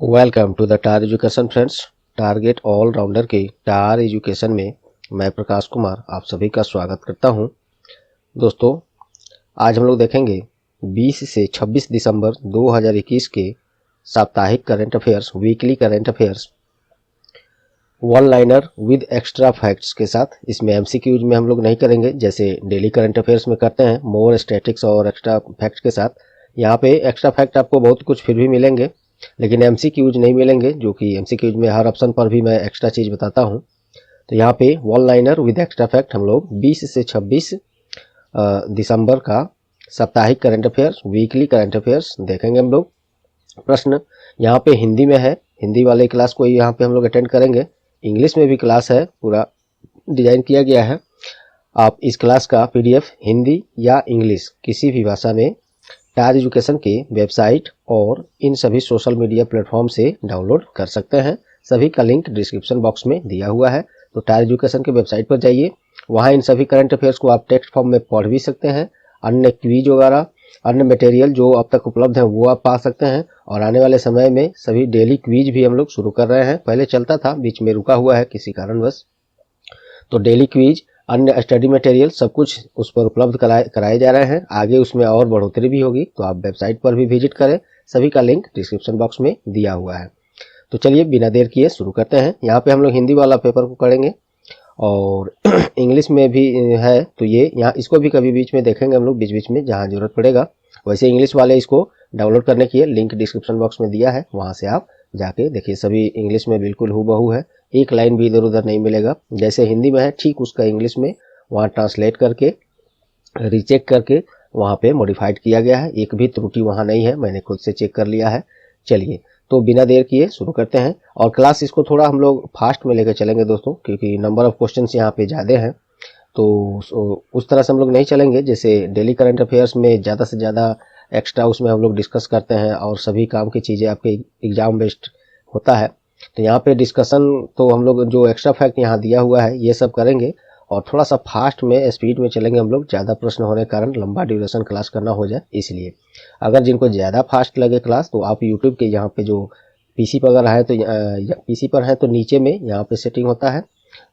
Welcome to the tar education friends. Target all rounder के tar education में मैं प्रकाश कुमार आप सभी का स्वागत करता हूं। दोस्तों, आज हम लोग देखेंगे 20 से 26 दिसंबर 2021 के साप्ताहिक current affairs, weekly current affairs, one liner with extra facts के साथ। इसमें एमसीक्यूज में हम लोग नहीं करेंगे जैसे डेली करंट अफेयर्स में करते हैं, मोर स्टैटिक्स और एक्स्ट्रा फैक्ट्स के साथ। यहाँ पे एक्स्ट्रा फैक्ट आपको बहुत कुछ फिर भी मिलेंगे, लेकिन एमसीक्यूज नहीं मिलेंगे, जो कि एमसीक्यूज में हर ऑप्शन पर भी मैं एक्स्ट्रा चीज़ बताता हूँ। तो यहाँ पे one liner with extra fact हम लोग 20 से 26 दिसंबर का साप्ताहिक current affairs, weekly current affairs देखेंगे हम लोग। प्रश्न यहाँ पे हिंदी में है, हिंदी वाले क्लास को यहाँ पे हम लोग अटेंड करेंगे। इंग्लिश में भी क्लास है, पूरा डिजाइन किया गया है। आप इस क्लास का पीडीएफ हिंदी या इंग्लिश किसी भी भाषा में टार एजुकेशन के वेबसाइट और इन सभी सोशल मीडिया प्लेटफॉर्म से डाउनलोड कर सकते हैं। सभी का लिंक डिस्क्रिप्शन बॉक्स में दिया हुआ है। तो टार एजुकेशन के वेबसाइट पर जाइए, वहाँ इन सभी करंट अफेयर्स को आप टेक्स्ट फॉर्म में पढ़ भी सकते हैं। अन्य क्विज वगैरह, अन्य मटेरियल जो अब तक उपलब्ध है वो आप पा सकते हैं। और आने वाले समय में सभी डेली क्विज भी हम लोग शुरू कर रहे हैं। पहले चलता था, बीच में रुका हुआ है किसी कारणवश। तो डेली क्विज, अन्य स्टडी मटेरियल सब कुछ उस पर उपलब्ध कराए जा रहे हैं। आगे उसमें और बढ़ोतरी भी होगी, तो आप वेबसाइट पर भी विजिट करें। सभी का लिंक डिस्क्रिप्शन बॉक्स में दिया हुआ है। तो चलिए बिना देर किए शुरू करते हैं। यहाँ पे हम लोग हिंदी वाला पेपर को करेंगे और इंग्लिश में भी है, तो ये यहाँ इसको भी कभी बीच में देखेंगे हम लोग, बीच बीच में जहाँ जरूरत पड़ेगा। वैसे इंग्लिश वाले इसको डाउनलोड करने के लिए लिंक डिस्क्रिप्शन बॉक्स में दिया है, वहाँ से आप जाके देखिए। सभी इंग्लिश में बिल्कुल हूबहू है, एक लाइन भी इधर उधर नहीं मिलेगा। जैसे हिंदी में है ठीक उसका इंग्लिश में वहाँ ट्रांसलेट करके, रीचेक करके वहाँ पे मॉडिफाइड किया गया है। एक भी त्रुटि वहाँ नहीं है, मैंने खुद से चेक कर लिया है। चलिए तो बिना देर किए शुरू करते हैं। और क्लास इसको थोड़ा हम लोग फास्ट में लेकर चलेंगे दोस्तों, क्योंकि नंबर ऑफ क्वेश्चंस यहाँ पे ज़्यादा हैं। तो उस तरह से हम लोग नहीं चलेंगे जैसे डेली करंट अफेयर्स में ज़्यादा से ज़्यादा एक्स्ट्रा उसमें हम लोग डिस्कस करते हैं और सभी काम की चीज़ें आपके एग्जाम बेस्ड होता है। तो यहाँ पे डिस्कशन तो हम लोग जो एक्स्ट्रा फैक्ट यहाँ दिया हुआ है ये सब करेंगे, और थोड़ा सा फास्ट में स्पीड में चलेंगे हम लोग। ज़्यादा प्रश्न होने के कारण लंबा ड्यूरेशन क्लास करना हो जाए, इसलिए अगर जिनको ज़्यादा फास्ट लगे क्लास तो आप यूट्यूब के यहाँ पे जो पीसी पर अगर है तो पीसी पर है तो नीचे में यहाँ पे सेटिंग होता है,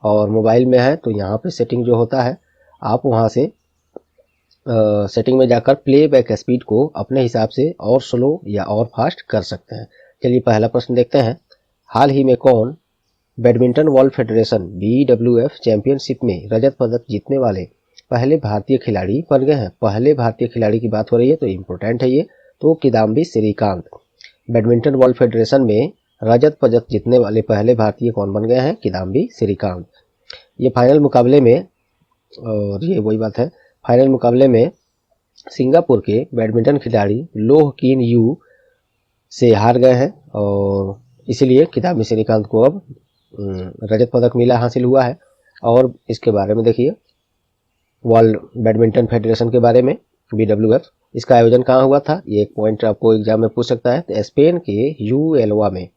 और मोबाइल में है तो यहाँ पे सेटिंग जो होता है आप वहाँ से सेटिंग में जाकर प्लेबैक स्पीड को अपने हिसाब से और स्लो या और फास्ट कर सकते हैं। चलिए पहला प्रश्न देखते हैं। हाल ही में कौन badminton world federation BWF championship में रजत पदक जीतने वाले पहले भारतीय खिलाड़ी बन गए हैं? पहले भारतीय खिलाड़ी की बात हो रही है तो इम्पोर्टेंट है ये। तो Kidambi Srikanth badminton world federation में रजत पदक जीतने वाले पहले भारतीय कौन बन गए हैं? किदाम्बी श्रीकांत। ये फाइनल मुकाबले में, और ये वही बात है, फाइनल मुकाबले में सिंगापुर के बैडमिंटन खिलाड़ी लोह कीन यू से हार गए हैं, और इसीलिए किदाम्बी श्रीकांत को अब रजत पदक हासिल हुआ है। और इसके बारे में देखिए, वर्ल्ड बैडमिंटन फेडरेशन के बारे में BWF, इसका आयोजन कहाँ हुआ था? ये एक पॉइंट आपको एग्जाम में पूछ सकता है। तो स्पेन के ह्यूएल्वा में,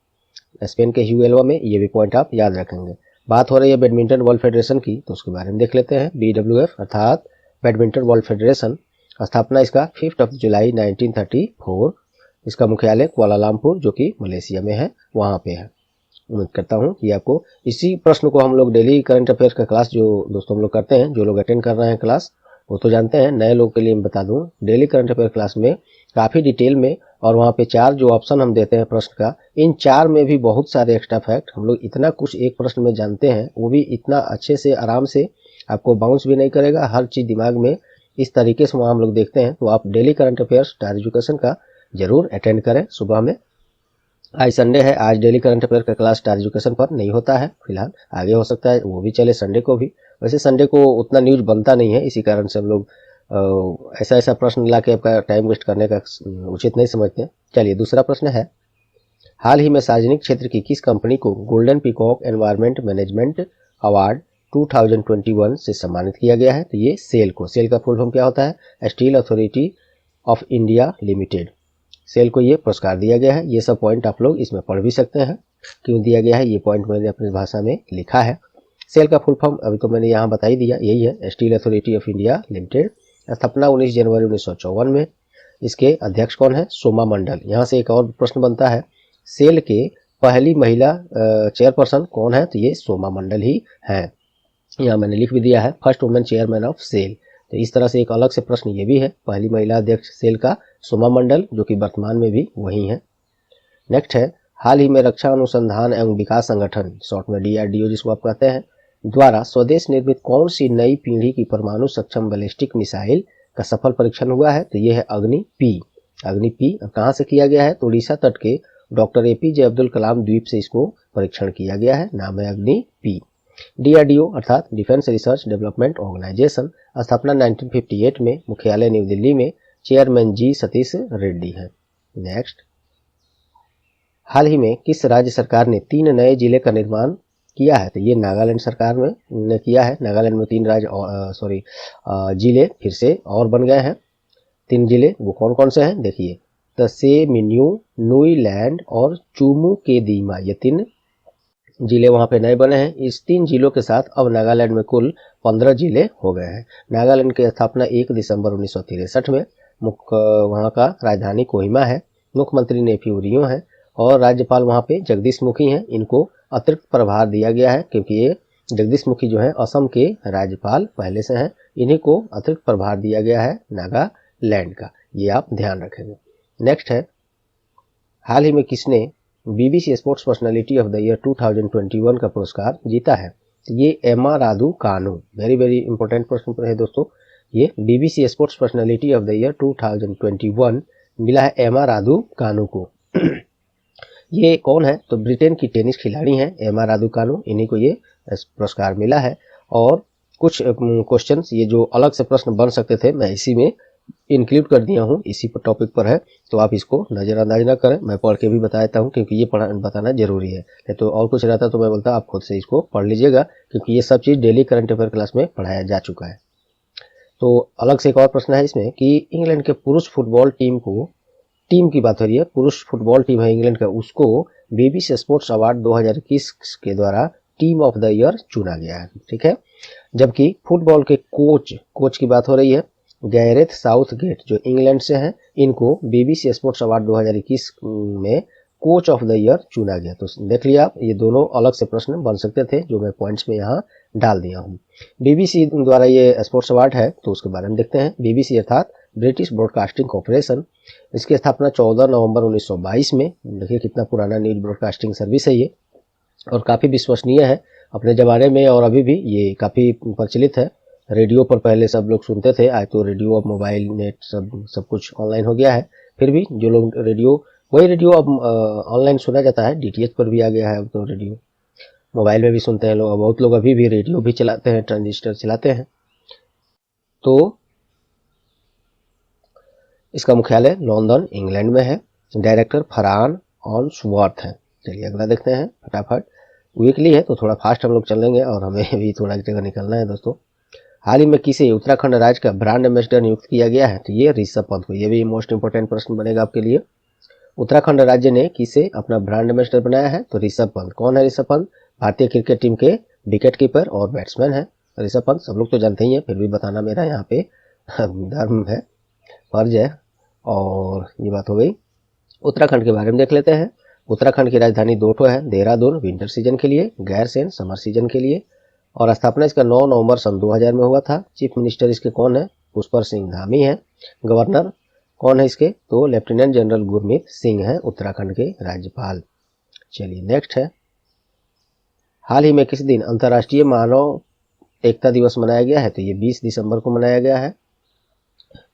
स्पेन के ह्यूएल्वा में, ये भी पॉइंट आप याद रखेंगे। बात हो रही है बैडमिंटन वर्ल्ड फेडरेशन की, तो उसके बारे में देख लेते हैं। BWF अर्थात बैडमिंटन वर्ल्ड फेडरेशन, स्थापना इसका 5 जुलाई 1934। इसका मुख्यालय कुआलालंपुर जो कि मलेशिया में है, वहाँ पे है। उम्मीद करता हूँ कि आपको इसी प्रश्न को हम लोग डेली करंट अफेयर का क्लास जो दोस्तों हम लोग करते हैं, जो लोग अटेंड कर रहे हैं क्लास वो तो जानते हैं। नए लोग के लिए मैं बता दूं, डेली करंट अफेयर क्लास में काफ़ी डिटेल में, और वहाँ पे 4 जो ऑप्शन हम देते हैं प्रश्न का, इन 4 में भी बहुत सारे एक्स्ट्रा फैक्ट हम लोग इतना कुछ एक प्रश्न में जानते हैं, वो भी इतना अच्छे से आराम से, आपको बाउंस भी नहीं करेगा, हर चीज़ दिमाग में इस तरीके से वहाँ हम लोग देखते हैं। तो आप डेली करंट अफेयर्स टार एजुकेशन का जरूर अटेंड करें सुबह में। आज संडे है, आज डेली करंट अफेयर का क्लास टार एजुकेशन पर नहीं होता है फिलहाल, आगे हो सकता है वो भी चले संडे को भी। वैसे संडे को उतना न्यूज बनता नहीं है, इसी कारण से हम लोग ऐसा प्रश्न ला के आपका टाइम वेस्ट करने का उचित नहीं समझते। चलिए दूसरा प्रश्न है, हाल ही में सार्वजनिक क्षेत्र की किस कंपनी को golden peacock environment management award 2021 से सम्मानित किया गया है? तो ये सेल को, सेल का फुल फॉर्म क्या होता है? Steel authority of India limited, SAIL को ये पुरस्कार दिया गया है। ये सब पॉइंट आप लोग इसमें पढ़ भी सकते हैं, क्यों दिया गया है ये पॉइंट मैंने अपनी भाषा में लिखा है। सेल का फुल फॉर्म अभी तो मैंने यहाँ बता ही दिया, यही है, steel authority of India limited. स्थापना 19 जनवरी 1954 में। इसके अध्यक्ष कौन है? सोमा मंडल। यहाँ से एक और प्रश्न बनता है, सेल के पहली महिला चेयरपर्सन कौन है, तो ये सोमा मंडल ही है। यहाँ मैंने लिख भी दिया है, first women chairman of SAIL. तो इस तरह से एक अलग से प्रश्न ये भी है, पहली महिला अध्यक्ष सेल का सोमा मंडल, जो कि वर्तमान में भी वही है। नेक्स्ट है, हाल ही में रक्षा अनुसंधान एवं विकास संगठन, शॉर्ट में DRDO जिसको आप कहते हैं, द्वारा स्वदेश निर्मित कौन सी नई पीढ़ी की परमाणु सक्षम बैलिस्टिक मिसाइल का सफल परीक्षण हुआ है, तो ये है अग्नि पी। अग्नि पी कहाँ से किया गया है, तो उड़ीसा तट के डॉक्टर APJ अब्दुल कलाम द्वीप से इसको परीक्षण किया गया है, नाम है अग्नि पी। DRDO अर्थात डिफेंस रिसर्च डेवलपमेंट ऑर्गेनाइजेशन, स्थापना 1958 में, मुख्यालय न्यू दिल्ली में, चेयरमैन G सतीश रेड्डी है। नेक्स्ट, हाल ही में किस राज्य सरकार ने 3 नए जिले का निर्माण किया है, तो ये नागालैंड सरकार ने किया है। नागालैंड में 3 जिले फिर से और बन गए हैं। 3 जिले वो कौन कौन से हैं, देखिए, तसे मिन्यू, नुईलैंड और चूमू के दीमा, ये 3 जिले वहाँ पे नए बने हैं। इस 3 जिलों के साथ अब नागालैंड में कुल 15 जिले हो गए हैं। नागालैंड की स्थापना 1 दिसंबर 1963 में, वहाँ का राजधानी कोहिमा है, मुख्यमंत्री नेफ्यू रियो है और राज्यपाल वहाँ पे जगदीश मुखी हैं। इनको अतिरिक्त प्रभार दिया गया है क्योंकि ये जगदीश मुखी जो है असम के राज्यपाल पहले से हैं, इन्हीं को अतिरिक्त प्रभार दिया गया है नागालैंड का, ये आप ध्यान रखेंगे। नेक्स्ट है, हाल ही में किसने BBC sports personality of the year 2021 का पुरस्कार जीता है, ये एमा रादुकानु। वेरी वेरी इंपॉर्टेंट प्रश्न है दोस्तों, ये BBC sports personality of the year 2021 मिला है एमा रादुकानु को। ये कौन है, तो ब्रिटेन की टेनिस खिलाड़ी हैं एमा रादुकानु, इन्हीं को ये पुरस्कार मिला है। और कुछ क्वेश्चंस ये जो अलग से प्रश्न बन सकते थे, मैं इसी में इंक्लूड कर दिया हूँ, इसी पर टॉपिक पर है, तो आप इसको नज़रअंदाज ना करें, मैं पढ़ के भी बता देता हूँ क्योंकि ये बताना जरूरी है। नहीं तो और कुछ रहता तो मैं बोलता आप खुद से इसको पढ़ लीजिएगा, क्योंकि ये सब चीज़ डेली करंट अफेयर क्लास में पढ़ाया जा चुका है। तो अलग से एक और प्रश्न है इसमें कि इंग्लैंड के पुरुष फुटबॉल टीम की बात हो रही है, पुरुष फुटबॉल टीम है इंग्लैंड का, उसको BBC स्पोर्ट्स अवार्ड 2021 के द्वारा टीम ऑफ द ईयर चुना गया है, ठीक है। जबकि फुटबॉल के कोच की बात हो रही है, गैरेथ साउथगेट जो इंग्लैंड से हैं, इनको BBC स्पोर्ट्स अवार्ड 2021 में कोच ऑफ द ईयर चुना गया। तो देख लिया आप, ये दोनों अलग से प्रश्न बन सकते थे जो मैं पॉइंट्स में यहाँ डाल दिया हूँ। BBC द्वारा ये स्पोर्ट्स अवार्ड है तो उसके बारे में देखते हैं। BBC अर्थात ब्रिटिश ब्रॉडकास्टिंग कॉर्पोरेशन, इसकी स्थापना 14 नवंबर 1922 में। देखिए कितना पुराना न्यूज ब्रॉडकास्टिंग सर्विस है ये, और काफ़ी विश्वसनीय है अपने ज़माने में, और अभी भी ये काफ़ी प्रचलित है। रेडियो पर पहले सब लोग सुनते थे, आज तो रेडियो अब मोबाइल नेट सब कुछ ऑनलाइन हो गया है। फिर भी जो लोग वही रेडियो अब ऑनलाइन सुना जाता है, DTH पर भी आ गया है अब तो रेडियो, मोबाइल में भी सुनते हैं लोग। बहुत लोग अभी भी रेडियो भी चलाते हैं, ट्रांजिस्टर चलाते हैं। तो इसका मुख्यालय लंदन इंग्लैंड में है। डायरेक्टर फरहान ऑन्सवर्थ है। चलिए अगला देखते हैं फटाफट। वीकली है तो थोड़ा फास्ट हम लोग चलेंगे और हमें भी थोड़ा जगह निकलना है दोस्तों। हाल ही में किसे उत्तराखंड राज्य का ब्रांड एम्बेसडर नियुक्त किया गया है, तो ये ऋषभ पंत को। ये भी मोस्ट इंपोर्टेंट प्रश्न बनेगा आपके लिए। उत्तराखंड राज्य ने किसे अपना ब्रांड एम्बेसडर बनाया है, तो ऋषभ पंत। कौन है ऋषभ पंत? भारतीय क्रिकेट टीम के विकेट कीपर और बैट्समैन है ऋषभ पंत। सब लोग तो जानते ही हैं, फिर भी बताना मेरा यहाँ पे धर्म है, फर्ज है। और ये बात हो गई। उत्तराखंड के बारे में देख लेते हैं। उत्तराखंड की राजधानी दो है, देहरादून विंटर सीजन के लिए, गैरसैंण समर सीजन के लिए। और स्थापना इसका 9 नवंबर सन 2000 में हुआ था। चीफ मिनिस्टर इसके कौन है? पुष्कर सिंह धामी है। गवर्नर कौन है इसके? तो लेफ्टिनेंट जनरल गुरमीत सिंह है उत्तराखंड के राज्यपाल। चलिए नेक्स्ट है, हाल ही में किस दिन अंतर्राष्ट्रीय मानव एकता दिवस मनाया गया है, तो ये 20 दिसंबर को मनाया गया है।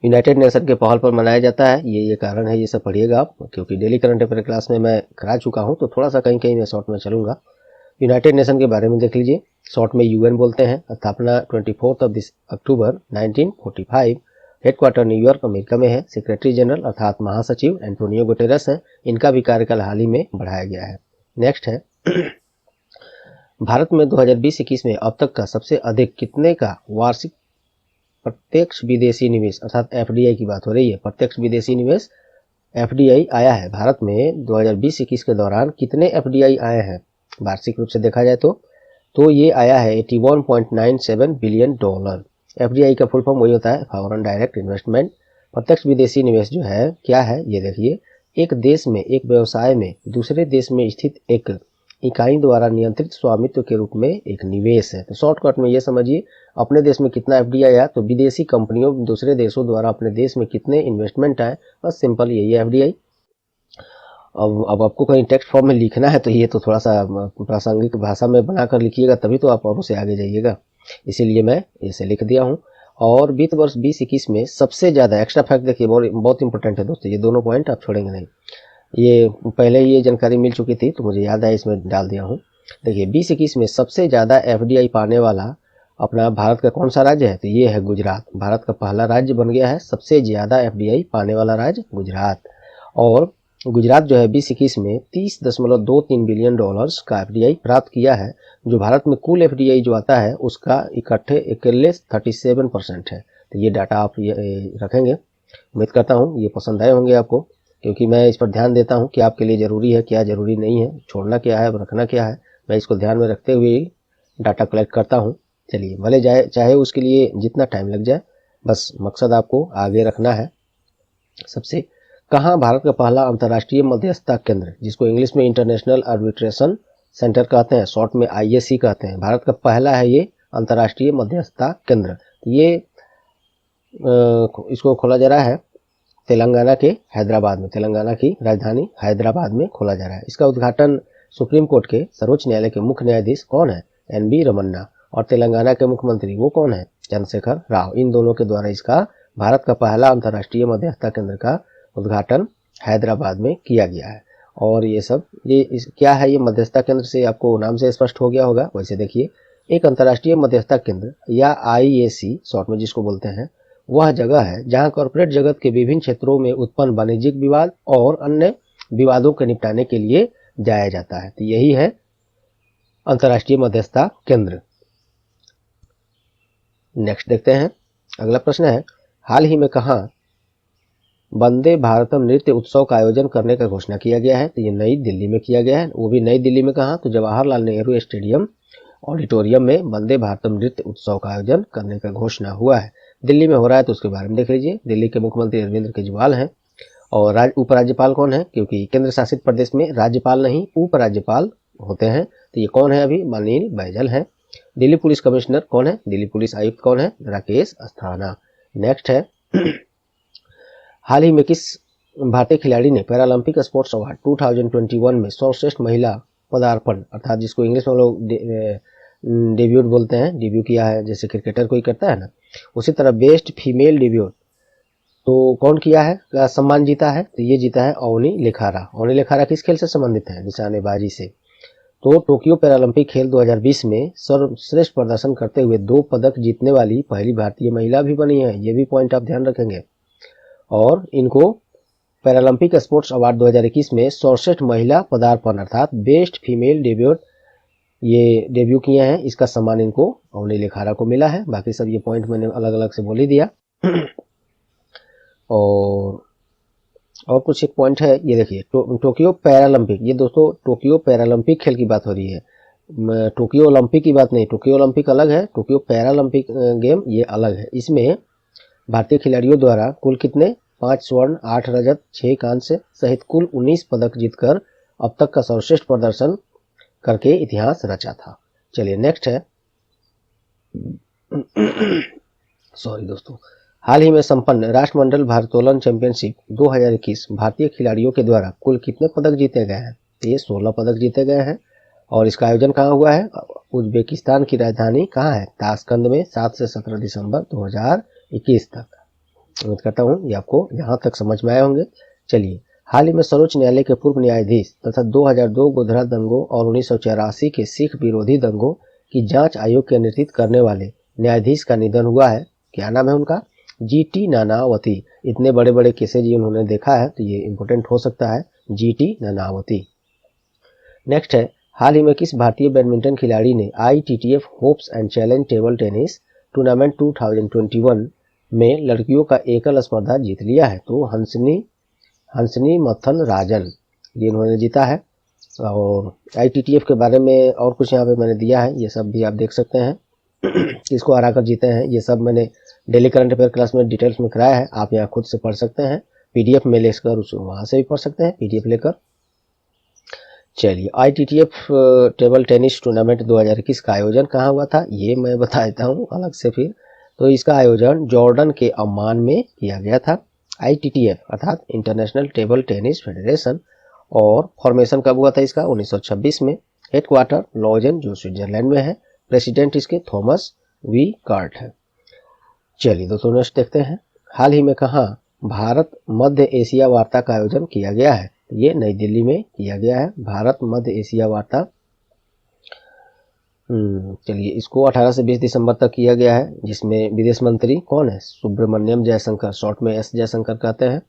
यूनाइटेड नेशन के पहल पर मनाया जाता है। ये कारण है, ये सब पढ़िएगा आप, क्योंकि डेली करंट अफेयर क्लास में मैं करा चुका हूँ, तो थोड़ा सा कहीं कहीं मैं शॉर्ट में चलूंगा। यूनाइटेड नेशन के बारे में देख लीजिए, शॉर्ट में UN बोलते हैं। स्थापना 24 अक्टूबर 1945। हेडक्वार्टर न्यूयॉर्क अमेरिका में है। सेक्रेटरी जनरल अर्थात महासचिव एंटोनियो गुटेरेस हैं। इनका भी कार्यकाल हाल ही में बढ़ाया गया है। नेक्स्ट है, भारत में 2020-21 में अब तक का सबसे अधिक कितने का वार्षिक प्रत्यक्ष विदेशी निवेश अर्थात FDI की बात हो रही है। प्रत्यक्ष विदेशी निवेश FDI आया है भारत में 2020-21 के दौरान। कितने FDI आए हैं वार्षिक रूप से देखा जाए तो ये आया है $81.97 बिलियन। FDI का फुल फॉर्म वही होता है, फॉरेन डायरेक्ट इन्वेस्टमेंट। प्रत्यक्ष विदेशी निवेश जो है क्या है, ये देखिए, एक देश में एक व्यवसाय में दूसरे देश में स्थित एक इकाई द्वारा नियंत्रित स्वामित्व के रूप में एक निवेश है। तो शॉर्टकट में ये समझिए, अपने देश में कितना एफडीआई आया, तो विदेशी कंपनियों दूसरे देशों द्वारा अपने देश में कितने इन्वेस्टमेंट आए, बस सिंपल यही है एफडीआई। अब आपको कहीं टेक्स्ट फॉर्म में लिखना है तो ये तो थोड़ा सा प्रासंगिक भाषा में बनाकर लिखिएगा, तभी तो आप और से आगे जाइएगा, इसीलिए मैं इसे लिख दिया हूँ। और वित्त वर्ष 2021 में सबसे ज़्यादा, एक्स्ट्रा फैक्ट देखिए बहुत इंपॉर्टेंट है दोस्तों, ये दोनों पॉइंट आप छोड़ेंगे नहीं, ये पहले ही ये जानकारी मिल चुकी थी तो मुझे याद है, इसमें डाल दिया हूँ। देखिए 2021 में सबसे ज़्यादा एफडीआई पाने वाला अपना भारत का कौन सा राज्य है, तो ये है गुजरात। भारत का पहला राज्य बन गया है सबसे ज़्यादा एफडीआई पाने वाला राज्य गुजरात। और गुजरात जो है 2021 में 30.23 बिलियन डॉलर्स का एफडीआई प्राप्त किया है, जो भारत में कुल एफडीआई जो आता है उसका इकट्ठे अकेले 37% है। तो ये डाटा आप रखेंगे, उम्मीद करता हूँ ये पसंद आए होंगे आपको, क्योंकि मैं इस पर ध्यान देता हूँ कि आपके लिए ज़रूरी है क्या, ज़रूरी नहीं है, छोड़ना क्या है, रखना क्या है, मैं इसको ध्यान में रखते हुए डाटा कलेक्ट करता हूँ। चलिए, भले चाहे उसके लिए जितना टाइम लग जाए, बस मकसद आपको आगे रखना है। सबसे कहाँ भारत का पहला अंतर्राष्ट्रीय मध्यस्थता केंद्र, जिसको इंग्लिश में इंटरनेशनल आर्बिट्रेशन सेंटर कहते हैं, शॉर्ट में आईएसी कहते हैं, भारत का पहला है ये अंतर्राष्ट्रीय मध्यस्थता केंद्र। ये इसको खोला जा रहा है तेलंगाना के हैदराबाद में, तेलंगाना की राजधानी हैदराबाद में खोला जा रहा है। इसका उद्घाटन सुप्रीम कोर्ट के सर्वोच्च न्यायालय के मुख्य न्यायाधीश कौन है, एनबी रमन्ना, और तेलंगाना के मुख्यमंत्री वो कौन है, चंद्रशेखर राव। इन दोनों के द्वारा इसका भारत का पहला अंतर्राष्ट्रीय मध्यस्थता केंद्र का उद्घाटन हैदराबाद में किया गया है। और ये सब क्या है, ये मध्यस्थता केंद्र से आपको नाम से स्पष्ट हो गया होगा। वैसे देखिए, एक अंतर्राष्ट्रीय मध्यस्थता केंद्र या आईएसी शॉर्ट में जिसको बोलते हैं, वह जगह है जहां कॉर्पोरेट जगत के विभिन्न क्षेत्रों में उत्पन्न वाणिज्यिक विवाद और अन्य विवादों के निपटाने के लिए जाया जाता है। तो यही है अंतर्राष्ट्रीय मध्यस्थता केंद्र। नेक्स्ट देखते हैं, अगला प्रश्न है, हाल ही में कहां वंदे भारतम नृत्य उत्सव का आयोजन करने का घोषणा किया गया है, तो ये नई दिल्ली में किया गया है। वो भी नई दिल्ली में कहां, तो जवाहरलाल नेहरू स्टेडियम ऑडिटोरियम में वंदे भारतम नृत्य उत्सव का आयोजन करने का घोषणा हुआ है। दिल्ली में हो रहा है तो उसके बारे में देख लीजिए। दिल्ली के मुख्यमंत्री अरविंद केजरीवाल हैं, और उपराज्यपाल कौन है, क्योंकि केंद्र शासित प्रदेश में राज्यपाल नहीं उपराज्यपाल होते हैं, तो ये कौन है अभी, अनिल बैजल है। दिल्ली पुलिस कमिश्नर कौन है, दिल्ली पुलिस आयुक्त कौन है, राकेश अस्थाना। नेक्स्ट है, हाल ही में किस भारतीय खिलाड़ी ने पैरालंपिक स्पोर्ट्स अवार्ड 2021 में सर्वश्रेष्ठ महिला पदार्पण, अर्थात जिसको इंग्लिश में लोग डेब्यूट बोलते हैं, डेब्यू किया है, जैसे क्रिकेटर कोई करता है ना, उसी तरह बेस्ट फीमेल डेब्यूट तो कौन किया है, क्या सम्मान जीता है, तो ये जीता है अवनी लेखारा। अवनी लेखारा किस खेल से संबंधित है, निशानेबाजी से। तो टोक्यो पैरालंपिक खेल 2020 में सर्वश्रेष्ठ प्रदर्शन करते हुए 2 पदक जीतने वाली पहली भारतीय महिला भी बनी है, ये भी पॉइंट आप ध्यान रखेंगे। और इनको पैरालंपिक स्पोर्ट्स अवार्ड 2021 में सर्वश्रेष्ठ महिला पदार्पण अर्थात बेस्ट फीमेल डेब्यूट ये डेब्यू किए हैं, इसका सम्मान इनको अवनी लेखारा को मिला है। बाकी सब ये पॉइंट मैंने अलग अलग से बोल ही दिया। और कुछ एक पॉइंट है, ये देखिए टोक्यो पैरालंपिक, ये दोस्तों टोक्यो पैरालंपिक खेल की बात हो रही है, टोक्यो ओलंपिक की बात नहीं। टोक्यो ओलंपिक अलग है, टोक्यो पैरालंपिक गेम ये अलग है। इसमें भारतीय खिलाड़ियों द्वारा कुल कितने 5 स्वर्ण 8 रजत 6 कांस्य सहित कुल 19 पदक जीतकर अब तक का सर्वश्रेष्ठ प्रदर्शन करके इतिहास रचा था। चलिए नेक्स्ट है, सॉरी दोस्तों, हाल ही में संपन्न राष्ट्रमंडल भारोत्तोलन चैंपियनशिप 2021 भारतीय खिलाड़ियों के द्वारा कुल कितने पदक जीते गए हैं, तो ये 16 पदक जीते गए हैं। और इसका आयोजन कहाँ हुआ है, उज्बेकिस्तान की राजधानी कहाँ है, ताशकंद में 7 से 17 दिसंबर 2021 तक। उम्मीद करता हूँ ये आपको यहाँ तक समझ में आए होंगे। चलिए, हाल ही में सर्वोच्च न्यायालय के पूर्व न्यायाधीश तथा 2002 गोधरा दंगों और 1984 के सिख विरोधी दंगों की जांच आयोग के नेतृत्व करने वाले न्यायाधीश का निधन हुआ है। क्या नाम है उनका, जीटी नानावती। इतने बड़े बड़े केसेज उन्होंने देखा है तो ये इंपॉर्टेंट हो सकता है, जीटी नानावती। नेक्स्ट है, हाल ही में किस भारतीय बैडमिंटन खिलाड़ी ने ITTF hopes and challenge table tennis tournament 2021 में लड़कियों का एकल स्पर्धा जीत लिया है, तो हंसनी मथन राजन ये इन्होंने जीता है। और ITTF के बारे में और कुछ यहाँ पे मैंने दिया है, ये सब भी आप देख सकते हैं, किसको हरा कर जीते हैं, ये सब मैंने डेली करंट अफेयर क्लास में डिटेल्स में कराया है, आप यहाँ खुद से पढ़ सकते हैं। PDF में लेकर उस वहाँ से भी पढ़ सकते हैं, PDF लेकर। चलिए, ITTF टेबल टेनिस टूर्नामेंट 2021 का आयोजन कहाँ हुआ था, ये मैं बता देता हूँ अलग से फिर। तो इसका आयोजन जॉर्डन के अम्मान में किया गया था। ITTF अर्थात इंटरनेशनल टेबल टेनिस फेडरेशन, और फॉर्मेशन कब हुआ था इसका, 1926 में। हेडक्वार्टर लॉजेन जो स्विट्जरलैंड में है। प्रेसिडेंट इसके थॉमस वी कार्ट है। चलिए दोस्तों नेक्स्ट देखते हैं। हाल ही में कहाँ भारत मध्य एशिया वार्ता का आयोजन किया गया है, ये नई दिल्ली में किया गया है, भारत मध्य एशिया वार्ता। चलिए, इसको 18 से 20 दिसंबर तक किया गया है, जिसमें विदेश मंत्री कौन है, सुब्रमण्यम जयशंकर, शॉर्ट में एस जयशंकर कहते हैं,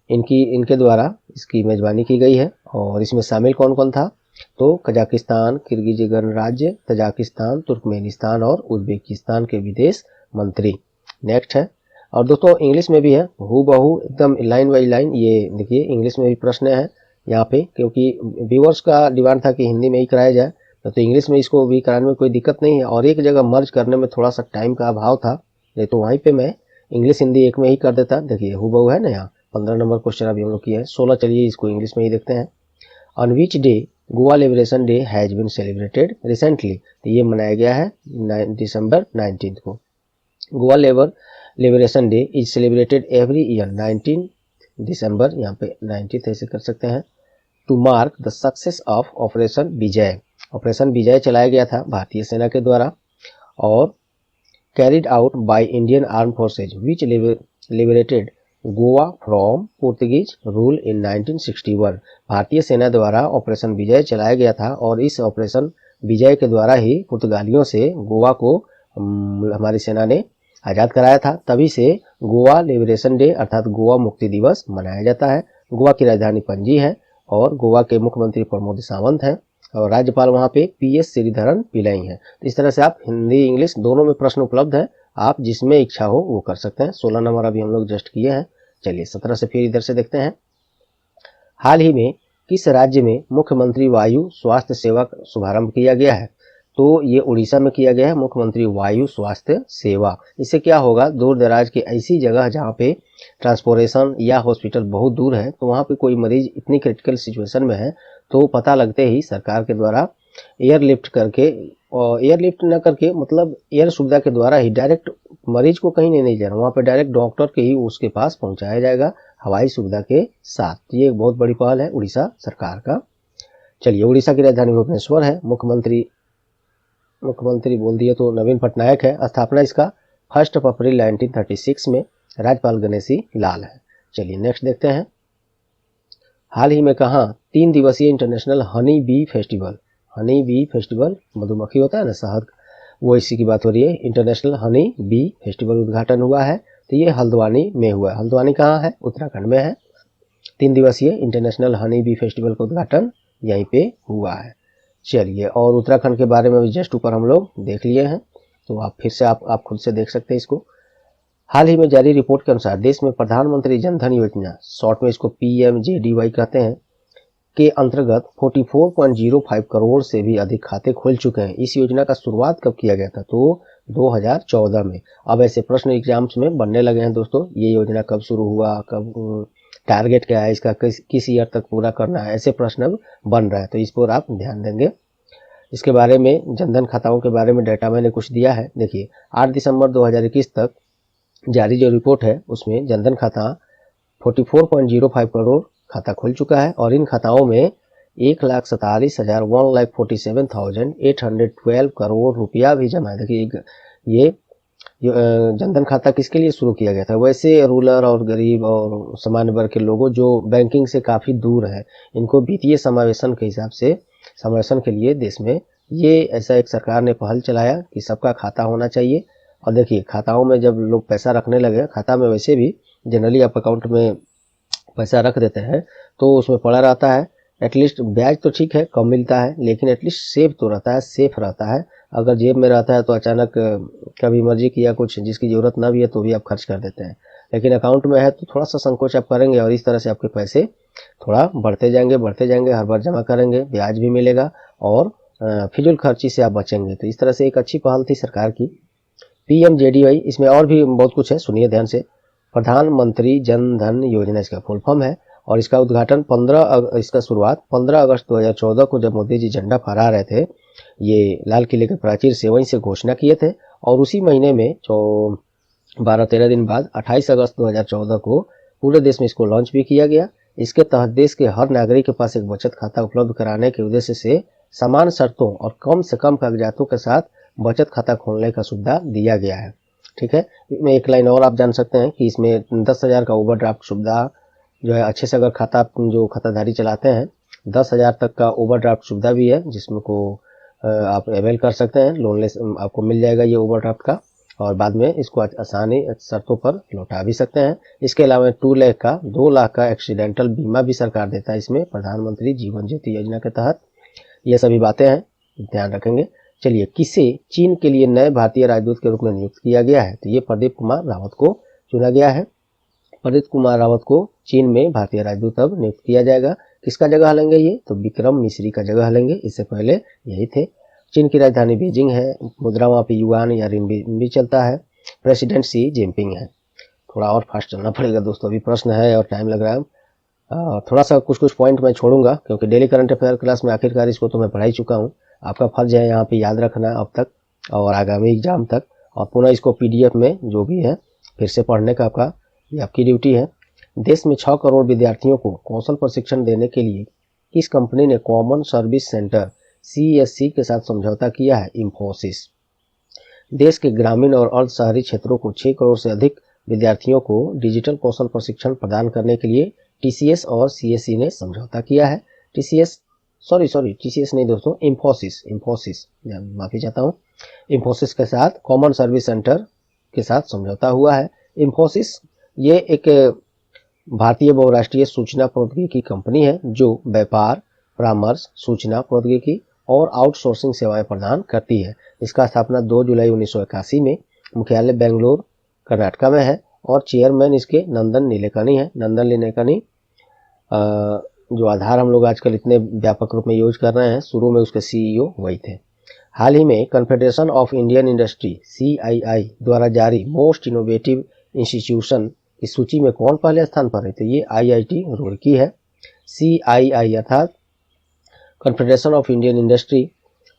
इनके द्वारा इसकी मेजबानी की गई है। और इसमें शामिल कौन कौन था, तो कजाकिस्तान, किर्गिज गणराज्य, तजाकिस्तान, तुर्कमेनिस्तान और उज्बेकिस्तान के विदेश मंत्री। नेक्स्ट है, और दोस्तों इंग्लिश में भी है, हूबहू एकदम लाइन बाई लाइन। ये देखिए इंग्लिश में भी प्रश्न है यहाँ पे, क्योंकि व्यूअर्स का डिमांड था कि हिंदी में ही कराया जाए, तो इंग्लिश में इसको भी कराने में कोई दिक्कत नहीं है। और एक जगह मर्ज करने में थोड़ा सा टाइम का अभाव था, नहीं तो वहीं पे मैं इंग्लिश हिंदी एक में ही कर देता। देखिए हूबहू है ना, यहाँ 15 नंबर क्वेश्चन अभी हम लोग किए हैं, 16 चलिए इसको इंग्लिश में ही देखते हैं। On which day Goa liberation day has been celebrated recently, तो ये मनाया गया है दिसंबर 19 को। Goa liberation day is celebrated every year 19 December, यहाँ पे 19 ऐसे कर सकते हैं, to mark the success of operation Vijay. Operation Vijay चलाया गया था भारतीय सेना के द्वारा, और carried out by Indian arm forces which liberated Goa from Portuguese rule in 1961। भारतीय सेना द्वारा ऑपरेशन विजय चलाया गया था, और इस ऑपरेशन विजय के द्वारा ही पुर्तगालियों से गोवा को हमारी सेना ने आज़ाद कराया था। तभी से गोवा लिबरेशन डे अर्थात गोवा मुक्ति दिवस मनाया जाता है। गोवा की राजधानी पणजी है, और गोवा के मुख्यमंत्री प्रमोद सावंत हैं, और राज्यपाल वहाँ पे PS श्रीधरन पिल्लई हैं। तो इस तरह से आप हिंदी इंग्लिश दोनों में प्रश्न उपलब्ध है, आप जिसमें इच्छा हो वो कर सकते हैं। 16 नंबर अभी हम लोग जस्ट किए हैं। चलिए 17 से फिर इधर से देखते हैं। हाल ही में किस राज्य में मुख्यमंत्री वायु स्वास्थ्य सेवा का शुभारंभ किया गया है, तो ये उड़ीसा में किया गया है, मुख्यमंत्री वायु स्वास्थ्य सेवा। इससे क्या होगा, दूर दराज की ऐसी जगह जहाँ पे ट्रांसपोर्टेशन या हॉस्पिटल बहुत दूर है, तो वहाँ पे कोई मरीज इतनी क्रिटिकल सिचुएशन में है, तो पता लगते ही सरकार के द्वारा एयरलिफ्ट करके, और एयरलिफ्ट न करके मतलब एयर सुविधा के द्वारा ही डायरेक्ट मरीज को कहीं नहीं जाना, वहाँ पे डायरेक्ट डॉक्टर के ही उसके पास पहुँचाया जाएगा हवाई सुविधा के साथ। ये एक बहुत बड़ी पहल है उड़ीसा सरकार का। चलिए, उड़ीसा की राजधानी भुवनेश्वर है। मुख्यमंत्री बोल दिए तो नवीन पटनायक है। स्थापना इसका 1 अप्रैल 1936 में। राज्यपाल गणेशी लाल है। चलिए नेक्स्ट देखते हैं। हाल ही में कहाँ 3 दिवसीय इंटरनेशनल हनी बी फेस्टिवल मधुमक्खी होता है ना, शहद, वो इसी की बात हो रही है। इंटरनेशनल हनी बी फेस्टिवल उद्घाटन हुआ है, तो ये हल्द्वानी में हुआ है। हल्द्वानी कहाँ है, उत्तराखंड में है। 3 दिवसीय इंटरनेशनल हनी बी फेस्टिवल का उद्घाटन यहीं पे हुआ है। चलिए, और उत्तराखंड के बारे में जस्ट ऊपर हम लोग देख लिए हैं, तो आप फिर से आप खुद से देख सकते हैं इसको। हाल ही में जारी रिपोर्ट के अनुसार देश में प्रधानमंत्री जनधन योजना, शॉर्ट में इसको PMJDY कहते हैं, के अंतर्गत 44.05 करोड़ से भी अधिक खाते खुल चुके हैं। इस योजना का शुरुआत कब किया गया था, तो 2014 में। अब ऐसे प्रश्न एग्जाम्स में बनने लगे हैं दोस्तों, ये योजना कब शुरू हुआ, कब टारगेट क्या है इसका, किस ईयर तक पूरा करना है, ऐसे प्रश्न अब बन रहा है, तो इस पर आप ध्यान देंगे। इसके बारे में जनधन खाताओं के बारे में डाटा मैंने कुछ दिया है। देखिए 8 दिसंबर 2021 तक जारी जो रिपोर्ट है उसमें जनधन खाता 44.05 करोड़ खाता खुल चुका है, और इन खाताओं में 1,47,812 करोड़ रुपया भी जमा है। देखिए ये जनधन खाता किसके लिए शुरू किया गया था, वैसे रूरल और गरीब और सामान्य वर्ग के लोगों जो बैंकिंग से काफ़ी दूर है, इनको वित्तीय समावेशन के हिसाब से समावेशन के लिए देश में ये ऐसा एक सरकार ने पहल चलाया कि सबका खाता होना चाहिए। और देखिए खाताओं में जब लोग पैसा रखने लगे, खाता में वैसे भी जनरली आप अकाउंट में पैसा रख देते हैं तो उसमें पड़ा रहता है, एटलीस्ट ब्याज तो ठीक है कम मिलता है, लेकिन एटलीस्ट सेफ तो रहता है, सेफ रहता है। अगर जेब में रहता है तो अचानक कभी मर्जी किया कुछ जिसकी ज़रूरत ना भी है तो भी आप खर्च कर देते हैं, लेकिन अकाउंट में है तो थोड़ा सा संकोच आप करेंगे, और इस तरह से आपके पैसे थोड़ा बढ़ते जाएंगे, हर बार जमा करेंगे, ब्याज भी मिलेगा और फिजूल खर्ची से आप बचेंगे। तो इस तरह से एक अच्छी पहल थी सरकार की PMJDY। इसमें और भी बहुत कुछ है, सुनिए ध्यान से। प्रधानमंत्री जन धन योजना इसका फुल फॉर्म है। और इसका उद्घाटन इसका शुरुआत 15 अगस्त 2014 को जब मोदी जी झंडा फहरा रहे थे, ये लाल किले के प्राचीर से वहीं से घोषणा किए थे। और उसी महीने में 12-13 दिन बाद 28 अगस्त 2014 को पूरे देश में इसको लॉन्च भी किया गया। इसके तहत देश के हर नागरिक के पास एक बचत खाता उपलब्ध कराने के उद्देश्य से समान शर्तों और कम से कम कागजातों के साथ बचत खाता खोलने का सुविधा दिया गया है। ठीक है, इसमें एक लाइन और आप जान सकते हैं कि इसमें 10,000 का ओवरड्राफ्ट सुविधा जो है, अच्छे से अगर खाता जो खाताधारी चलाते हैं 10,000 तक का ओवरड्राफ्ट सुविधा भी है, जिसमें को आप अवेल कर सकते हैं। लोनलेस आपको मिल जाएगा ये ओवरड्राफ्ट का, और बाद में इसको आसानी शर्तों पर लौटा भी सकते हैं। इसके अलावा 2 लाख का 2 लाख का एक्सीडेंटल बीमा भी सरकार देता है इसमें, प्रधानमंत्री जीवन ज्योति योजना के तहत। ये सभी बातें हैं, ध्यान रखेंगे। चलिए, किसे चीन के लिए नए भारतीय राजदूत के रूप में नियुक्त किया गया है? तो ये प्रदीप कुमार रावत को चुना गया है। प्रदीप कुमार रावत को चीन में भारतीय राजदूत अब नियुक्त किया जाएगा। किसका जगह लेंगे ये? तो विक्रम मिश्री का जगह लेंगे। इससे पहले यही थे। चीन की राजधानी बीजिंग है। मुद्रा वहाँ पे युआन या रिम्बी भी चलता है। प्रेसिडेंट शी जिनपिंग है। थोड़ा और फास्ट चलना पड़ेगा दोस्तों, अभी प्रश्न है और टाइम लग रहा है। थोड़ा सा कुछ पॉइंट मैं छोड़ूंगा, क्योंकि डेली करंट अफेयर क्लास में आखिरकार इसको तो मैं पढ़ा ही चुका हूँ। आपका फर्ज है यहाँ पे याद रखना अब तक और आगामी एग्जाम तक, और पुनः इसको PDF में जो भी है फिर से पढ़ने का ये आपकी ड्यूटी है। देश में 6 करोड़ विद्यार्थियों को कौशल प्रशिक्षण देने के लिए किस कंपनी ने कॉमन सर्विस सेंटर CSC के साथ समझौता किया है? इंफोसिस। देश के ग्रामीण और अर्ध शहरी क्षेत्रों को 6 करोड़ से अधिक विद्यार्थियों को डिजिटल कौशल प्रशिक्षण प्रदान करने के लिए TCS और CSC ने समझौता किया है। TCS नहीं दोस्तों, इंफोसिस, माफी चाहता हूँ। इंफोसिस के साथ कॉमन सर्विस सेंटर के साथ समझौता हुआ है। इंफोसिस ये एक भारतीय बहुराष्ट्रीय सूचना प्रौद्योगिकी कंपनी है जो व्यापार, परामर्श, सूचना प्रौद्योगिकी और आउटसोर्सिंग सेवाएं प्रदान करती है। इसका स्थापना 2 जुलाई 1981 में मुख्यालय बेंगलोर कर्नाटका में है और चेयरमैन इसके नंदन नीलेकनी है। नंदन नीलेकनी जो आधार हम लोग आजकल इतने व्यापक रूप में यूज कर रहे हैं, शुरू में उसके CEO वही थे। हाल ही में confederation of Indian industry CII द्वारा जारी मोस्ट इनोवेटिव इंस्टीट्यूशन की सूची में कौन पहले स्थान पर है? तो ये IIT रुड़की है। CII अर्थात कन्फेडरेशन ऑफ इंडियन इंडस्ट्री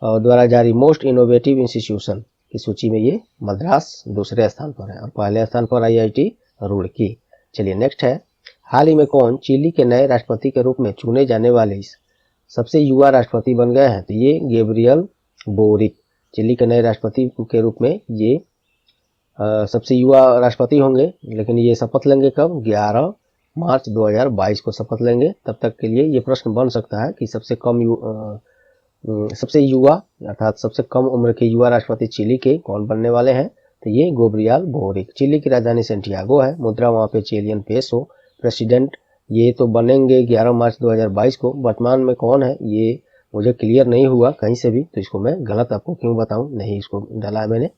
द्वारा जारी मोस्ट इनोवेटिव इंस्टीट्यूशन की सूची में ये मद्रास दूसरे स्थान पर है और पहले स्थान पर IIT रुड़की। चलिए नेक्स्ट है, हाल ही में कौन चिली के नए राष्ट्रपति के रूप में चुने जाने वाले सबसे युवा राष्ट्रपति बन गए हैं? तो ये गैब्रियल बोरिक चिली के नए राष्ट्रपति के रूप में ये सबसे युवा राष्ट्रपति होंगे। लेकिन ये शपथ लेंगे कब? 11 मार्च 2022 को शपथ लेंगे। तब तक के लिए ये प्रश्न बन सकता है कि सबसे युवा अर्थात सबसे कम उम्र के युवा राष्ट्रपति चिली के कौन बनने वाले हैं? तो ये गैब्रियल बोरिक। चिली की राजधानी सेंटियागो है, मुद्रा वहाँ पे चिलियन पेसो। प्रेसिडेंट ये तो बनेंगे 11 मार्च 2022 को। वर्तमान में कौन है ये मुझे क्लियर नहीं हुआ कहीं से भी, तो इसको मैं गलत आपको क्यों बताऊं, नहीं इसको डाला है मैंने।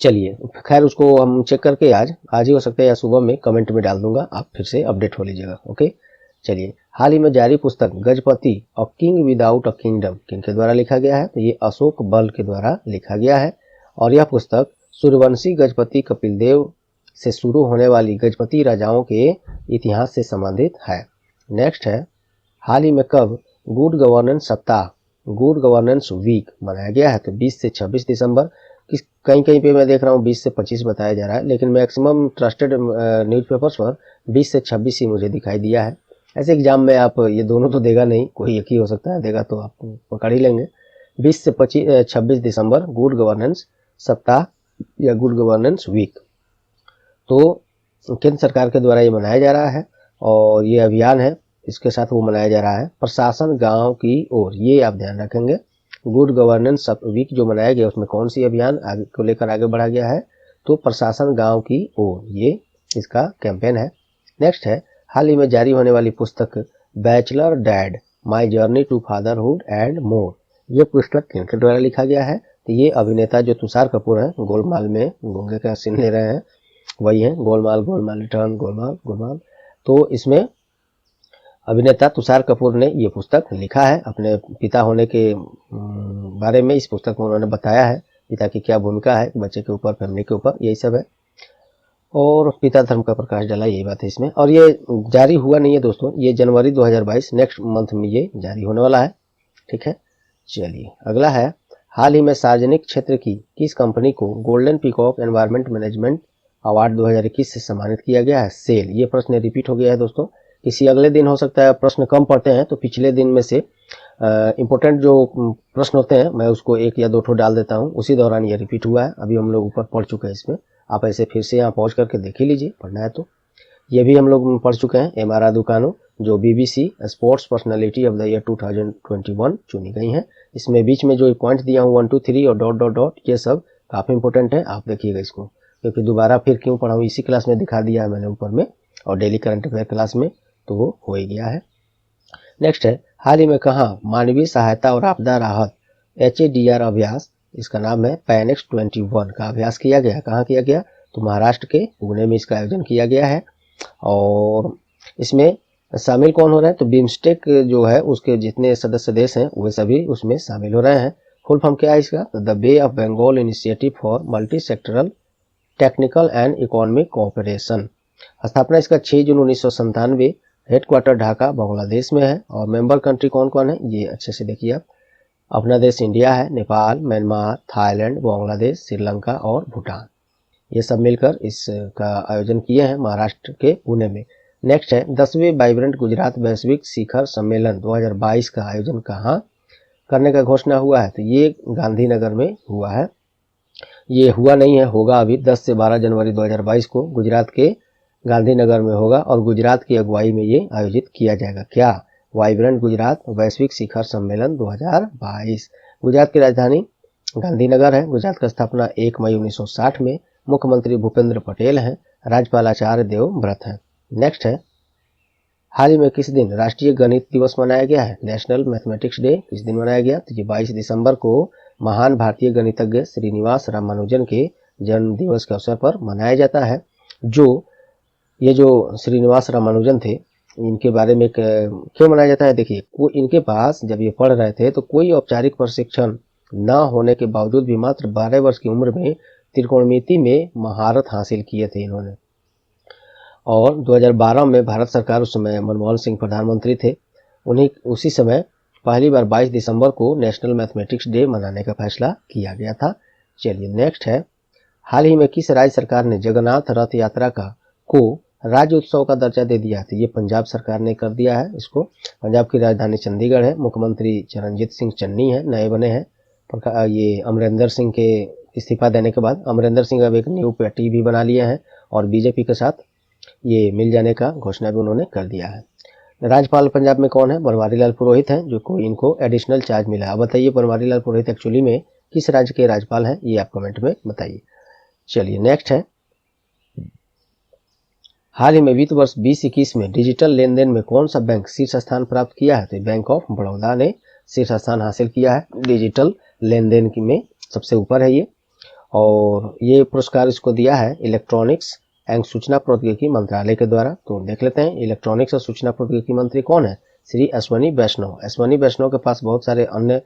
चलिए खैर उसको हम चेक करके आज ही हो सकता है या सुबह में कमेंट में डाल दूंगा, आप फिर से अपडेट हो लीजिएगा। ओके, चलिए हाल ही में जारी पुस्तक Gajapati of king without a kingdom किनके द्वारा लिखा गया है? तो ये अशोक बल के द्वारा लिखा गया है और यह पुस्तक सूर्यवंशी गजपति कपिल देव से शुरू होने वाली गजपति राजाओं के इतिहास से संबंधित है। नेक्स्ट है, हाल ही में कब गुड गवर्नेंस सप्ताह, गुड गवर्नेंस वीक मनाया गया है? तो 20 से 26 दिसंबर। कहीं पे मैं देख रहा हूँ 20 से 25 बताया जा रहा है, लेकिन मैक्सिमम ट्रस्टेड न्यूज़पेपर्स पर 20 से 26 ही मुझे दिखाई दिया है। ऐसे एग्जाम में आप ये दोनों तो देगा नहीं, कोई एक ही हो सकता है, देगा तो आप पकड़ ही लेंगे। 20 से 26 दिसंबर गुड गवर्नेंस सप्ताह या गुड गवर्नेंस वीक तो केंद्र सरकार के द्वारा ये मनाया जा रहा है और ये अभियान है, इसके साथ वो मनाया जा रहा है प्रशासन गांव की ओर। ये आप ध्यान रखेंगे, गुड गवर्नेंस वीक जो मनाया गया उसमें कौन सी अभियान आगे को लेकर आगे बढ़ा गया है? तो प्रशासन गांव की ओर, ये इसका कैंपेन है। नेक्स्ट है, हाल ही में जारी होने वाली पुस्तक bachelor dad my journey to fatherhood and more, ये पुस्तक किनके द्वारा लिखा गया है? तो ये अभिनेता जो तुषार कपूर है, गोलमाल में गूंगे का सीन ले रहे हैं, वही है गोलमाल रिटर्न, गोलमाल। तो इसमें अभिनेता तुषार कपूर ने ये पुस्तक लिखा है। अपने पिता होने के बारे में इस पुस्तक में उन्होंने बताया है, पिता की क्या भूमिका है बच्चे के ऊपर, फैमिली के ऊपर, यही सब है। और पिता धर्म का प्रकाश डाला, यही बात है इसमें। और ये जारी हुआ नहीं है दोस्तों, ये जनवरी 2022 नेक्स्ट मंथ में ये जारी होने वाला है, ठीक है। चलिए अगला है, हाल ही में सार्वजनिक क्षेत्र की किस कंपनी को golden peacock environment management award 2021 से सम्मानित किया गया है? सेल। ये प्रश्न रिपीट हो गया है दोस्तों, किसी अगले दिन हो सकता है, प्रश्न कम पढ़ते हैं तो पिछले दिन में से इंपॉर्टेंट जो प्रश्न होते हैं मैं उसको एक या दो ठो डाल देता हूँ, उसी दौरान ये रिपीट हुआ है। अभी हम लोग ऊपर पढ़ चुके हैं इसमें, आप ऐसे फिर से यहाँ पहुँच करके देख ही लीजिए, पढ़ना है तो। ये भी हम लोग पढ़ चुके हैं। एम आर राधुकानु जो BBC sports personality of the year 2021 चुनी गई हैं। इसमें बीच में जो पॉइंट दिया हूँ 1 2 3 और डॉट डॉट डॉट, ये सब काफ़ी इंपॉर्टेंट है, आप देखिएगा इसको, क्योंकि दोबारा फिर क्यों पढ़ाऊँ, इसी क्लास में दिखा दिया है मैंने ऊपर में, और डेली करंट अफेयर क्लास में तो वो हो ही गया है। नेक्स्ट है, हाल ही में कहाँ मानवीय सहायता और आपदा राहत HADR अभ्यास, इसका नाम है पैनेक्स 21 का अभ्यास किया गया। कहाँ किया गया? तो महाराष्ट्र के पुणे में इसका आयोजन किया गया है। और इसमें शामिल कौन हो रहा है? तो बिम्स्टेक जो है उसके जितने सदस्य देश हैं वे सभी उसमें शामिल हो रहे हैं। फुल फॉर्म क्या है इसका? तो the bay of Bengal initiative for multi sectoral technical and economic cooperation. स्थापना इसका 6 जून 1997, हेडक्वार्टर ढाका बांग्लादेश में है। और मेंबर कंट्री कौन कौन है ये अच्छे से देखिए आप। अपना देश इंडिया है, नेपाल, म्यांमार, थाईलैंड, बांग्लादेश, श्रीलंका और भूटान, ये सब मिलकर इसका आयोजन किए हैं महाराष्ट्र के पुणे में। नेक्स्ट है, 10वें वाइब्रेंट गुजरात वैश्विक शिखर सम्मेलन 2022 का आयोजन कहाँ करने का घोषणा हुआ है? तो ये गांधीनगर में हुआ है। ये हुआ नहीं है, होगा अभी 10 से 12 जनवरी 2022 को गुजरात के गांधीनगर में होगा, और गुजरात की अगुवाई में ये आयोजित किया जाएगा। क्या? वाइब्रेंट गुजरात वैश्विक शिखर सम्मेलन 2022। गुजरात की राजधानी गांधीनगर है। गुजरात का स्थापना 1 मई 1960 में। मुख्यमंत्री भूपेंद्र पटेल हैं। राज्यपाल आचार्य देवव्रत हैं। नेक्स्ट है, हाल ही में किस दिन राष्ट्रीय गणित दिवस मनाया गया है? नेशनल मैथमेटिक्स डे किस दिन मनाया गया? तो ये 22 दिसंबर को महान भारतीय गणितज्ञ श्रीनिवास रामानुजन के जन्म दिवस के अवसर पर मनाया जाता है। ये जो श्रीनिवास रामानुजन थे, इनके बारे में क्यों मनाया जाता है? देखिए, इनके पास जब ये पढ़ रहे थे तो कोई औपचारिक प्रशिक्षण न होने के बावजूद भी मात्र 12 वर्ष की उम्र में त्रिकोणमिति में महारत हासिल किए थे इन्होंने। और 2012 में भारत सरकार, उस समय मनमोहन सिंह प्रधानमंत्री थे, उसी समय पहली बार 22 दिसंबर को नेशनल मैथमेटिक्स डे मनाने का फैसला किया गया था। चलिए नेक्स्ट है, हाल ही में किस राज्य सरकार ने जगन्नाथ रथ यात्रा को राज्य उत्सव का दर्जा दे दिया? तो ये पंजाब सरकार ने कर दिया है इसको। पंजाब की राजधानी चंडीगढ़ है। मुख्यमंत्री चरणजीत सिंह चन्नी है, नए बने हैं। ये अमरिंदर सिंह के इस्तीफा देने के बाद अमरिंदर सिंह अब एक न्यू पार्टी भी बना लिया है, और बीजेपी के साथ ये मिल जाने का घोषणा भी उन्होंने कर दिया है। राज्यपाल पंजाब में कौन है? बनवारी लाल पुरोहित हैं, जो को इनको एडिशनल चार्ज मिला है। अब बताइए बनवारी लाल पुरोहित एक्चुअली में किस राज्य के राज्यपाल हैं? ये आप कमेंट में बताइए। चलिए नेक्स्ट है, हाल ही में वित्त वर्ष 2021 में डिजिटल लेन देन में कौन सा बैंक शीर्ष स्थान प्राप्त किया है? तो बैंक ऑफ बड़ौदा ने शीर्ष स्थान हासिल किया है डिजिटल लेन देन में, सबसे ऊपर है ये। और ये पुरस्कार इसको दिया है इलेक्ट्रॉनिक्स एवं सूचना प्रौद्योगिकी मंत्रालय के द्वारा। तो देख लेते हैं इलेक्ट्रॉनिक्स और सूचना प्रौद्योगिकी मंत्री कौन है? श्री अश्वनी वैष्णव। अश्वनी वैष्णव के पास बहुत सारे अन्य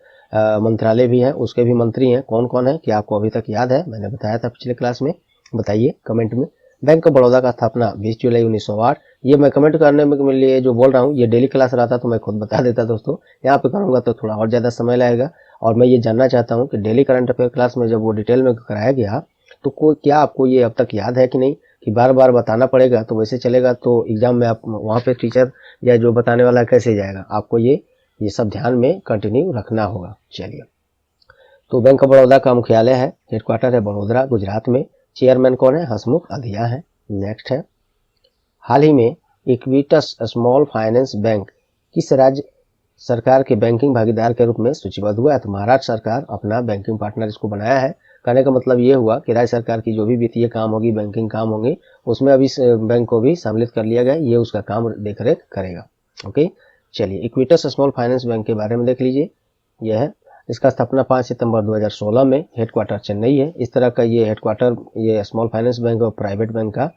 मंत्रालय भी हैं, उसके भी मंत्री हैं। कौन कौन है, क्या आपको अभी तक याद है? मैंने बताया था पिछले क्लास में, बताइए कमेंट में। बैंक ऑफ बड़ौदा का स्थापना 20 जुलाई 1908। ये मैं कमेंट करने में लिए जो बोल रहा हूँ, ये डेली क्लास रहता तो मैं खुद बता देता दोस्तों, यहाँ पे करूँगा तो थोड़ा और ज़्यादा समय लगेगा। और मैं ये जानना चाहता हूँ कि डेली करंट अफेयर क्लास में जब वो डिटेल में कराया गया तो क्या आपको ये अब तक याद है कि नहीं, कि बार बार बताना पड़ेगा? तो वैसे चलेगा तो एग्जाम में आप वहाँ पे टीचर या जो बताने वाला कैसे जाएगा? आपको ये सब ध्यान में कंटिन्यू रखना होगा। चलिए, तो बैंक ऑफ बड़ौदा का मुख्यालय है, हेडक्वार्टर है बड़ोदरा गुजरात में। चेयरमैन कौन है? हसमुख अधिया है। नेक्स्ट है, हाल ही में इक्विटस स्मॉल फाइनेंस बैंक किस राज्य सरकार के बैंकिंग भागीदार के रूप में सूचीबद्ध हुआ है? तो महाराष्ट्र सरकार अपना बैंकिंग पार्टनर इसको बनाया है। कहने का मतलब ये हुआ कि राज्य सरकार की जो भी वित्तीय काम होगी, बैंकिंग काम होंगे, उसमें अभी इस बैंक को भी सम्मिलित कर लिया गया। ये उसका काम देखरेख करेगा। ओके, चलिए इक्विटस स्मॉल फाइनेंस बैंक के बारे में देख लीजिए। यह है, इसका स्थापना 5 सितंबर 2016 में, हेडक्वार्टर चेन्नई है। इस तरह का ये हेडक्वार्टर, ये स्मॉल फाइनेंस बैंक और प्राइवेट बैंक का,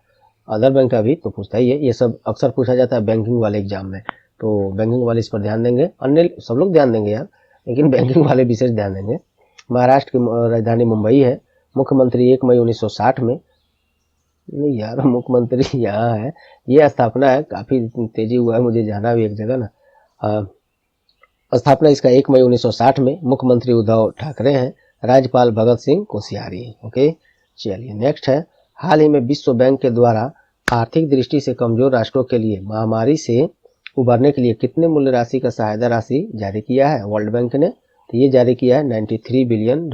अदर बैंक का भी तो पूछता ही है। ये सब अक्सर पूछा जाता है बैंकिंग वाले एग्जाम में, तो बैंकिंग वाले इस पर ध्यान देंगे। अन्य सब लोग ध्यान देंगे यार, लेकिन बैंकिंग वाले विशेष ध्यान देंगे। महाराष्ट्र की राजधानी मुंबई है। मुख्यमंत्री 1 मई 1960 में नहीं यार, मुख्यमंत्री यहाँ है, ये स्थापना है, काफी तेजी हुआ है, मुझे जाना भी एक जगह ना। स्थापना इसका 1 मई 1960 में, मुख्यमंत्री उद्धव ठाकरे हैं, राज्यपाल भगत सिंह कोश्यारी। ओके, चलिए नेक्स्ट है। हाल ही में विश्व बैंक के द्वारा आर्थिक दृष्टि से कमजोर राष्ट्रों के लिए महामारी से उबरने के लिए कितने मूल्य राशि का सहायता राशि जारी किया है वर्ल्ड बैंक ने? तो ये जारी किया है $93 बिलियन।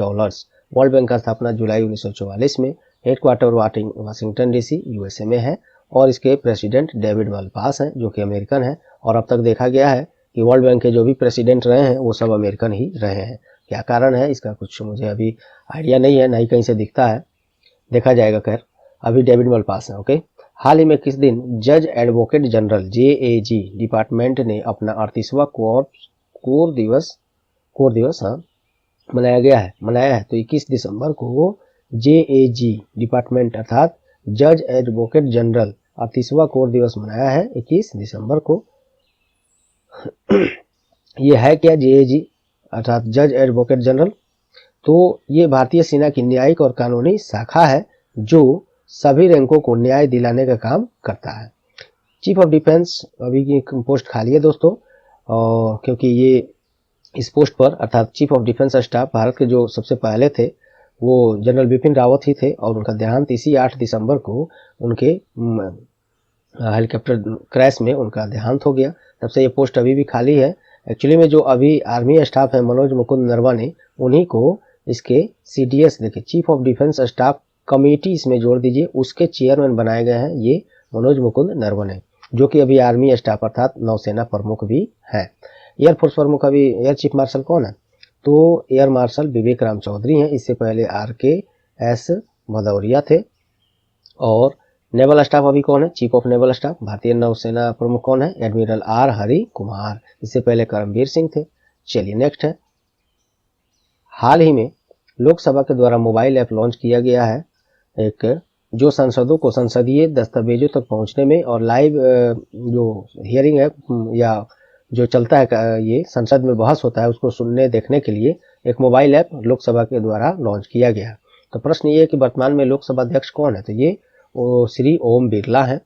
वर्ल्ड बैंक का स्थापना जुलाई 1944 में, हेडक्वार्टर वाशिंगटन डीसी यूएसए में है, और इसके प्रेसिडेंट डेविड मालपास हैं जो कि अमेरिकन है। और अब तक देखा गया है कि वर्ल्ड बैंक के जो भी प्रेसिडेंट रहे हैं वो सब अमेरिकन ही रहे हैं। क्या कारण है इसका कुछ मुझे अभी आइडिया नहीं है, ना ही कहीं से दिखता है, देखा जाएगा। खैर अभी डेविड मालपास है। ओके, हाल ही में किस दिन जज एडवोकेट जनरल जेएजी डिपार्टमेंट ने अपना 38वां कोर दिवस मनाया है? तो 21 दिसंबर को जेएजी डिपार्टमेंट अर्थात जज एडवोकेट जनरल 38वां कोर दिवस मनाया है 21 दिसंबर को। ये है क्या जेएजी अर्थात जज एडवोकेट जनरल? तो ये भारतीय सेना की न्यायिक और कानूनी शाखा है जो सभी रैंकों को न्याय दिलाने का काम करता है। चीफ ऑफ डिफेंस अभी की पोस्ट खाली है दोस्तों, और क्योंकि ये इस पोस्ट पर अर्थात chief of defence staff Bharat के जो सबसे पहले थे वो जनरल बिपिन रावत ही थे, और उनका देहांत इसी 8 दिसंबर को उनके हेलीकॉप्टर क्रैश में उनका देहांत हो गया। तब से ये पोस्ट अभी भी खाली है। एक्चुअली में जो अभी आर्मी स्टाफ है मनोज मुकुंद नरवणे, उन्हीं को इसके सीडीएस देखिए chief of defence staff committee इसमें जोड़ दीजिए, उसके चेयरमैन बनाए गए हैं ये मनोज मुकुंद नरवणे, जो कि अभी आर्मी स्टाफ अर्थात नौसेना प्रमुख भी है। एयरफोर्स प्रमुख अभी एयर चीफ मार्शल कौन है? तो एयर मार्शल विवेक राम चौधरी हैं, इससे पहले RKS भदौरिया थे। और नेवल स्टाफ अभी कौन है? चीफ ऑफ नेवल स्टाफ भारतीय नौसेना प्रमुख कौन है? एडमिरल R हरि कुमार, इससे पहले करमबीर सिंह थे। चलिए नेक्स्ट है। हाल ही में लोकसभा के द्वारा मोबाइल ऐप लॉन्च किया गया है एक, जो सांसदों को संसदीय दस्तावेजों तक पहुंचने में और लाइव जो हियरिंग है या जो चलता है ये संसद में बहस होता है उसको सुनने देखने के लिए एक मोबाइल ऐप लोकसभा के द्वारा लॉन्च किया गया। तो प्रश्न ये है कि वर्तमान में लोकसभा अध्यक्ष कौन है? तो ये श्री ओम बिरला है।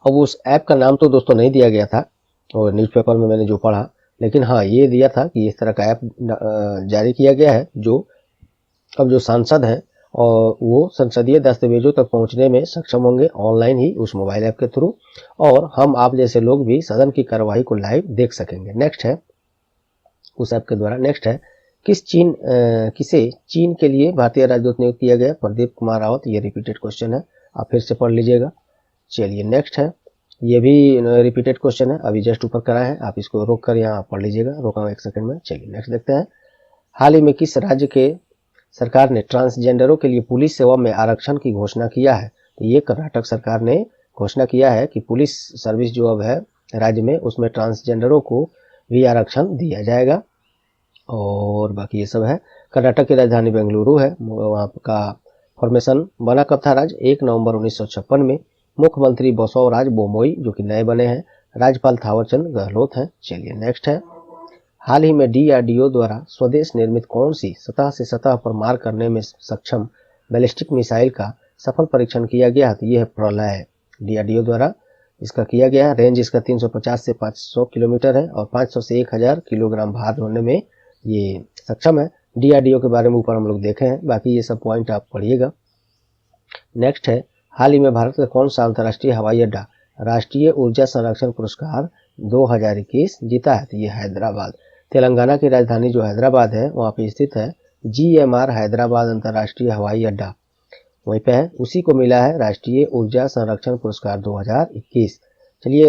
अब उस ऐप का नाम तो दोस्तों नहीं दिया गया था और न्यूज़पेपर में मैंने जो पढ़ा, लेकिन हाँ ये दिया था कि इस तरह का ऐप जारी किया गया है जो अब जो सांसद हैं और वो संसदीय दस्तावेजों तक पहुंचने में सक्षम होंगे ऑनलाइन ही उस मोबाइल ऐप के थ्रू, और हम आप जैसे लोग भी सदन की कार्यवाही को लाइव देख सकेंगे। नेक्स्ट है उस ऐप के द्वारा। नेक्स्ट है किसे चीन के लिए भारतीय राजदूत नियुक्त किया गया? प्रदीप कुमार रावत। ये रिपीटेड क्वेश्चन है, आप फिर से पढ़ लीजिएगा। चलिए नेक्स्ट है, ये भी रिपीटेड क्वेश्चन है, अभी जस्ट ऊपर करा है, आप इसको रोक कर यहाँ पढ़ लीजिएगा, रोका 1 सेकंड में। चलिए नेक्स्ट देखते हैं। हाल ही में किस राज्य के सरकार ने ट्रांसजेंडरों के लिए पुलिस सेवा में आरक्षण की घोषणा किया है? तो ये कर्नाटक सरकार ने घोषणा किया है कि पुलिस सर्विस जो अब है राज्य में उसमें ट्रांसजेंडरों को भी आरक्षण दिया जाएगा। और बाकी ये सब है। कर्नाटक की राजधानी बेंगलुरु है, वहाँ का फॉर्मेशन बना कब था? राज्य 1 नवंबर 1956 में। मुख्यमंत्री बसवराज बोमोई जो कि नए बने हैं, राज्यपाल थावरचंद गहलोत हैं। चलिए नेक्स्ट है। हाल ही में DRDO द्वारा स्वदेश निर्मित कौन सी सतह से सतह पर मार करने में सक्षम बैलिस्टिक मिसाइल का सफल परीक्षण किया गया है? तो ये है प्रलय। DRDO द्वारा इसका किया गया है। रेंज इसका 350 से 500 किलोमीटर है और 500 से 1000 किलोग्राम भार ढोने में ये सक्षम है। DRDO के बारे में ऊपर हम लोग देखे हैं, बाकी ये सब पॉइंट आप पढ़िएगा। नेक्स्ट है, हाल ही में भारत का कौन सा अंतर्राष्ट्रीय हवाई अड्डा राष्ट्रीय ऊर्जा संरक्षण पुरस्कार 2021 जीता है? तो ये हैदराबाद, तेलंगाना की राजधानी जो हैदराबाद है वहाँ पे स्थित है GMR हैदराबाद अंतर्राष्ट्रीय हवाई अड्डा, वहीं पे है, उसी को मिला है राष्ट्रीय ऊर्जा संरक्षण पुरस्कार 2021। चलिए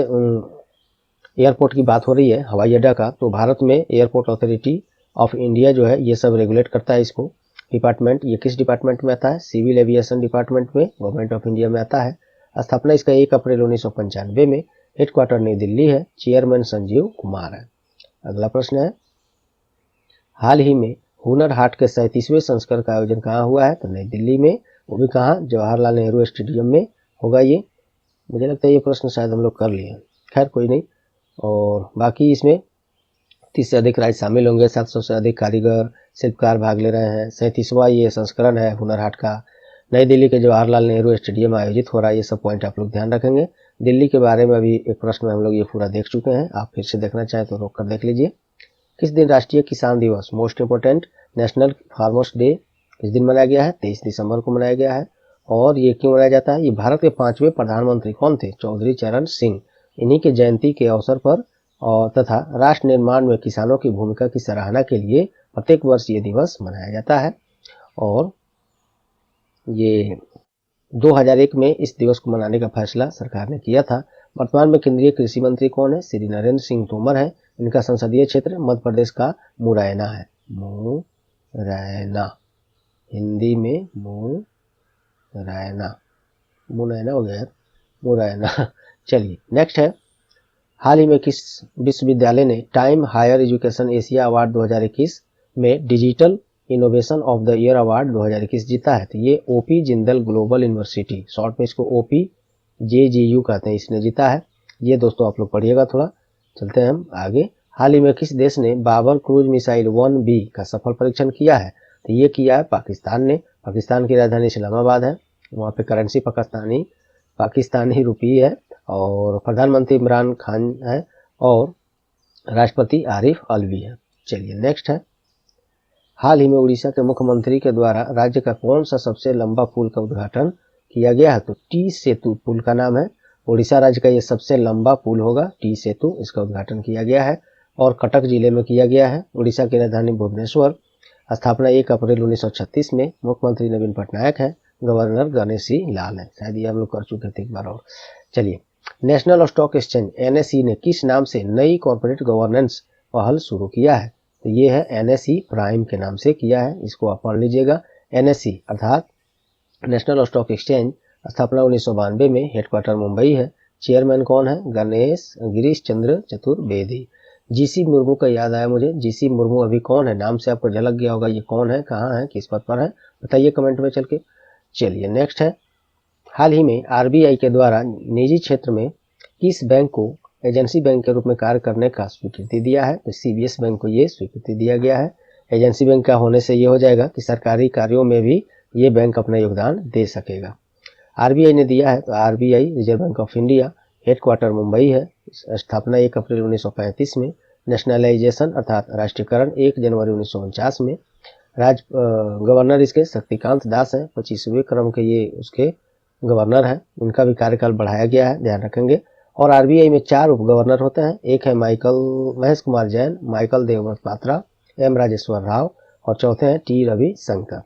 एयरपोर्ट की बात हो रही है हवाई अड्डा का, तो भारत में एयरपोर्ट अथॉरिटी ऑफ इंडिया जो है ये सब रेगुलेट करता है इसको। डिपार्टमेंट ये किस डिपार्टमेंट में आता है? सिविल एविएशन डिपार्टमेंट में गवर्नमेंट ऑफ इंडिया में आता है। स्थापना इसका 1 अप्रैल 1995 में। हेडक्वार्टर नई दिल्ली है, चेयरमैन संजीव कुमार है। अगला प्रश्न है, हाल ही में हुनर हाट के 37वें संस्करण का आयोजन कहाँ हुआ है? तो नई दिल्ली में, वो भी कहाँ? जवाहरलाल नेहरू स्टेडियम में होगा ये। मुझे लगता है ये प्रश्न शायद हम लोग कर लिए, खैर कोई नहीं। और बाकी इसमें 30 से अधिक राज्य शामिल होंगे, 700 से अधिक कारीगर शिल्पकार भाग ले रहे हैं। 37वां ये संस्करण है हुनर हाट का। नई दिल्ली के जवाहरलाल नेहरू स्टेडियम में आयोजित हो रहा है। ये सब पॉइंट आप लोग ध्यान रखेंगे। दिल्ली के बारे में अभी एक प्रश्न में हम लोग ये पूरा देख चुके हैं, आप फिर से देखना चाहें तो रोक कर देख लीजिए। किस दिन राष्ट्रीय किसान दिवस most important national farmers day किस दिन मनाया गया है? 23 दिसंबर को मनाया गया है। और ये क्यों मनाया जाता है? ये भारत के 5वें प्रधानमंत्री कौन थे? चौधरी चरण सिंह। इन्हीं के जयंती के अवसर पर और तथा राष्ट्र निर्माण में किसानों की भूमिका की सराहना के लिए प्रत्येक वर्ष ये दिवस मनाया जाता है। और ये 2001 में इस दिवस को मनाने का फैसला सरकार ने किया था। वर्तमान में केंद्रीय कृषि मंत्री कौन है? श्री नरेंद्र सिंह तोमर है। इनका संसदीय क्षेत्र मध्य प्रदेश का मुरैना है। मुरैना, हिंदी में मुरैना, मुरैना हो गया, मुरैना। चलिए नेक्स्ट है, हाल ही में किस विश्वविद्यालय ने time higher education Asia award 2021 में digital innovation of the year award 2021 जीता है? तो ये OP Jindal global university, short में इसको ओपी जेजीयू कहते हैं, इसने जीता है। ये दोस्तों आप लोग पढ़िएगा थोड़ा। चलते हैं हम आगे। हाल ही में किस देश ने बाबर क्रूज मिसाइल 1B का सफल परीक्षण किया है? तो ये किया है पाकिस्तान ने। पाकिस्तान की राजधानी इस्लामाबाद है, वहाँ पे करेंसी पाकिस्तानी रुपये है और प्रधानमंत्री इमरान खान है और राष्ट्रपति आरिफ अलवी है। चलिए नेक्स्ट है, हाल ही में उड़ीसा के मुख्यमंत्री के द्वारा राज्य का कौन सा सबसे लंबा पुल का उद्घाटन किया गया है? तो टी सेतु पुल का नाम है। उड़ीसा राज्य का ये सबसे लंबा पुल होगा टी सेतु, इसका उद्घाटन किया गया है और कटक जिले में किया गया है। उड़ीसा की राजधानी भुवनेश्वर। स्थापना 1 अप्रैल 1936 में। मुख्यमंत्री नवीन पटनायक है, गवर्नर गणेशी लाल है। शायद ये हम लोग कर चुके थे एक बार और। चलिए, नेशनल स्टॉक एक्सचेंज NSE ने किस नाम से नई कॉर्पोरेट गवर्नेंस पहल शुरू किया है? तो ये है NSE प्राइम के नाम से किया है, इसको आप पढ़ लीजिएगा। NSE अर्थात नेशनल स्टॉक एक्सचेंज, स्थापना 1992 में, हेडक्वार्टर मुंबई है। चेयरमैन कौन है? गिरीश चंद्र चतुर्वेदी। जीसी मुर्मू का याद आया मुझे। जीसी मुर्मू अभी कौन है? नाम से आपको झलक गया होगा, ये कौन है, कहाँ है, किस पद पर है, बताइए कमेंट में चल के। चलिए नेक्स्ट है, हाल ही में RBI के द्वारा निजी क्षेत्र में किस बैंक को एजेंसी बैंक के रूप में कार्य करने का स्वीकृति दिया है? तो CBS बैंक को ये स्वीकृति दिया गया है। एजेंसी बैंक का होने से ये हो जाएगा कि सरकारी कार्यों में भी ये बैंक अपना योगदान दे सकेगा। RBI ने दिया है, तो RBI reserve bank of India, headquarter Mumbai है। स्थापना 1 अप्रैल 1935 में। नेशनलाइजेशन अर्थात राष्ट्रीयकरण 1 जनवरी 1949 में। गवर्नर इसके शक्तिकांत दास हैं, 25वें क्रम के ये उसके गवर्नर हैं। इनका भी कार्यकाल बढ़ाया गया है, ध्यान रखेंगे। और RBI में 4 उप गवर्नर होते हैं। एक है महेश कुमार जैन, माइकल देवव्रत पात्रा, M राजेश्वर राव और चौथे हैं T रविशंकर।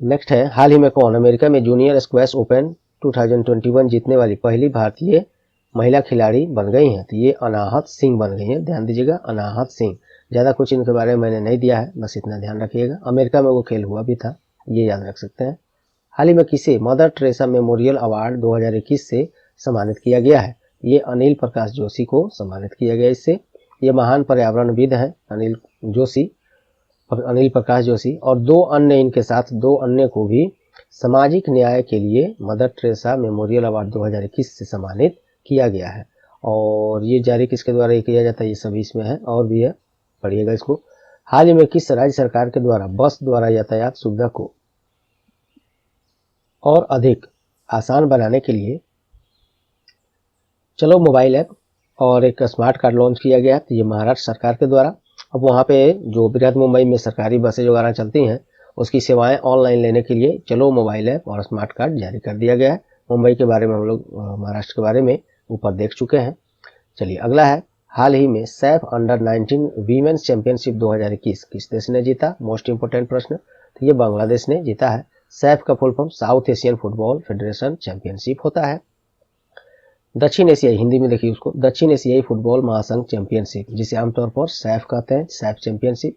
नेक्स्ट है, हाल ही में कौन अमेरिका में जूनियर स्क्वैश ओपन 2021 जीतने वाली पहली भारतीय महिला खिलाड़ी बन गई हैं? तो ये अनाहत सिंह बन गई हैं, ध्यान दीजिएगा, अनाहत सिंह। ज़्यादा कुछ इनके बारे में मैंने नहीं दिया है, बस इतना ध्यान रखिएगा। अमेरिका में वो खेल हुआ भी था, ये याद रख सकते हैं। हाल ही में किसे मदर टेरेसा मेमोरियल अवार्ड 2021 से सम्मानित किया गया है? ये अनिल प्रकाश जोशी को सम्मानित किया गया इससे। ये महान पर्यावरणविद हैं अनिल प्रकाश जोशी। और 2 अन्य इनके साथ 2 अन्य को भी सामाजिक न्याय के लिए मदर टेरेसा मेमोरियल अवार्ड 2021 से सम्मानित किया गया है। और ये जारी किसके द्वारा किया जाता है? ये सभी इसमें है और भी है, पढ़िएगा इसको। हाल ही में किस राज्य सरकार के द्वारा बस द्वारा यातायात सुविधा को और अधिक आसान बनाने के लिए चलो मोबाइल ऐप और एक स्मार्ट कार्ड लॉन्च किया गया है? तो ये महाराष्ट्र सरकार के द्वारा। अब वहाँ पे जो बृहद मुंबई में सरकारी बसें वगैरह चलती हैं, उसकी सेवाएं ऑनलाइन लेने के लिए चलो मोबाइल ऐप और स्मार्ट कार्ड जारी कर दिया गया है। मुंबई के बारे में हम लोग महाराष्ट्र के बारे में ऊपर देख चुके हैं। चलिए अगला है, हाल ही में सैफ अंडर-19 वीमेंस चैंपियनशिप 2021 किस देश ने जीता? मोस्ट इंपोर्टेंट प्रश्न। तो ये बांग्लादेश ने जीता है। सैफ का full form south Asian football federation championship होता है। दक्षिण एशियाई, हिंदी में देखिए उसको, दक्षिण एशियाई फुटबॉल महासंघ चैंपियनशिप, जिसे आमतौर पर सैफ कहते हैं, सैफ चैंपियनशिप।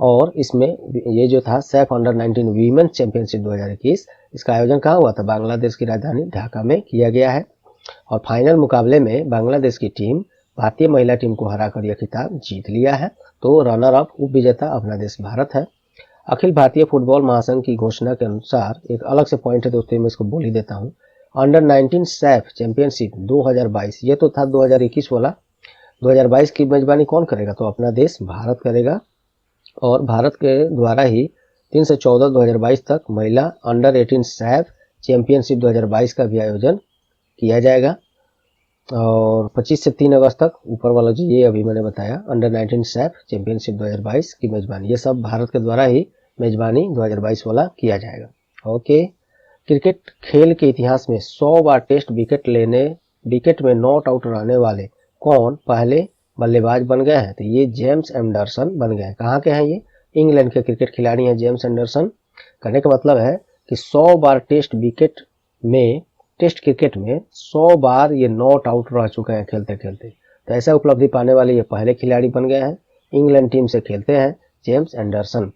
और इसमें ये जो था सैफ अंडर-19 वीमेंस चैंपियनशिप 2021, इसका आयोजन कहाँ हुआ था? बांग्लादेश की राजधानी ढाका में किया गया है। और फाइनल मुकाबले में बांग्लादेश की टीम भारतीय महिला टीम को हराकर यह खिताब जीत लिया है। तो रनर अप उप विजेता अपना देश भारत है। अखिल भारतीय फुटबॉल महासंघ की घोषणा के अनुसार एक अलग से पॉइंट है दोस्तों, मैं इसको बोल ही देता हूँ। अंडर-19 सैफ चैंपियनशिप 2022, ये तो था 2021 वाला, 2022 की मेजबानी कौन करेगा? तो अपना देश भारत करेगा। और भारत के द्वारा ही 3 से 14 2022 तक महिला अंडर 18 सैफ चैंपियनशिप 2022 का भी आयोजन किया जाएगा। और 25 से 3 अगस्त तक ऊपर वाला जो ये अभी मैंने बताया अंडर 19 सैफ चैंपियनशिप 2022 की मेजबानी, ये सब भारत के द्वारा ही मेजबानी 2022 वाला किया जाएगा। ओके, क्रिकेट खेल के इतिहास में 100 बार टेस्ट विकेट में नॉट आउट रहने वाले कौन पहले बल्लेबाज बन गए हैं? तो ये जेम्स एंडरसन बन गए हैं। कहाँ के हैं ये? इंग्लैंड के क्रिकेट खिलाड़ी हैं जेम्स एंडरसन। कहने का मतलब है कि 100 बार टेस्ट क्रिकेट में 100 बार ये नॉट आउट रह चुके हैं खेलते खेलते। तो ऐसा उपलब्धि पाने वाले ये पहले खिलाड़ी बन गए हैं। इंग्लैंड टीम से खेलते हैं जेम्स एंडरसन।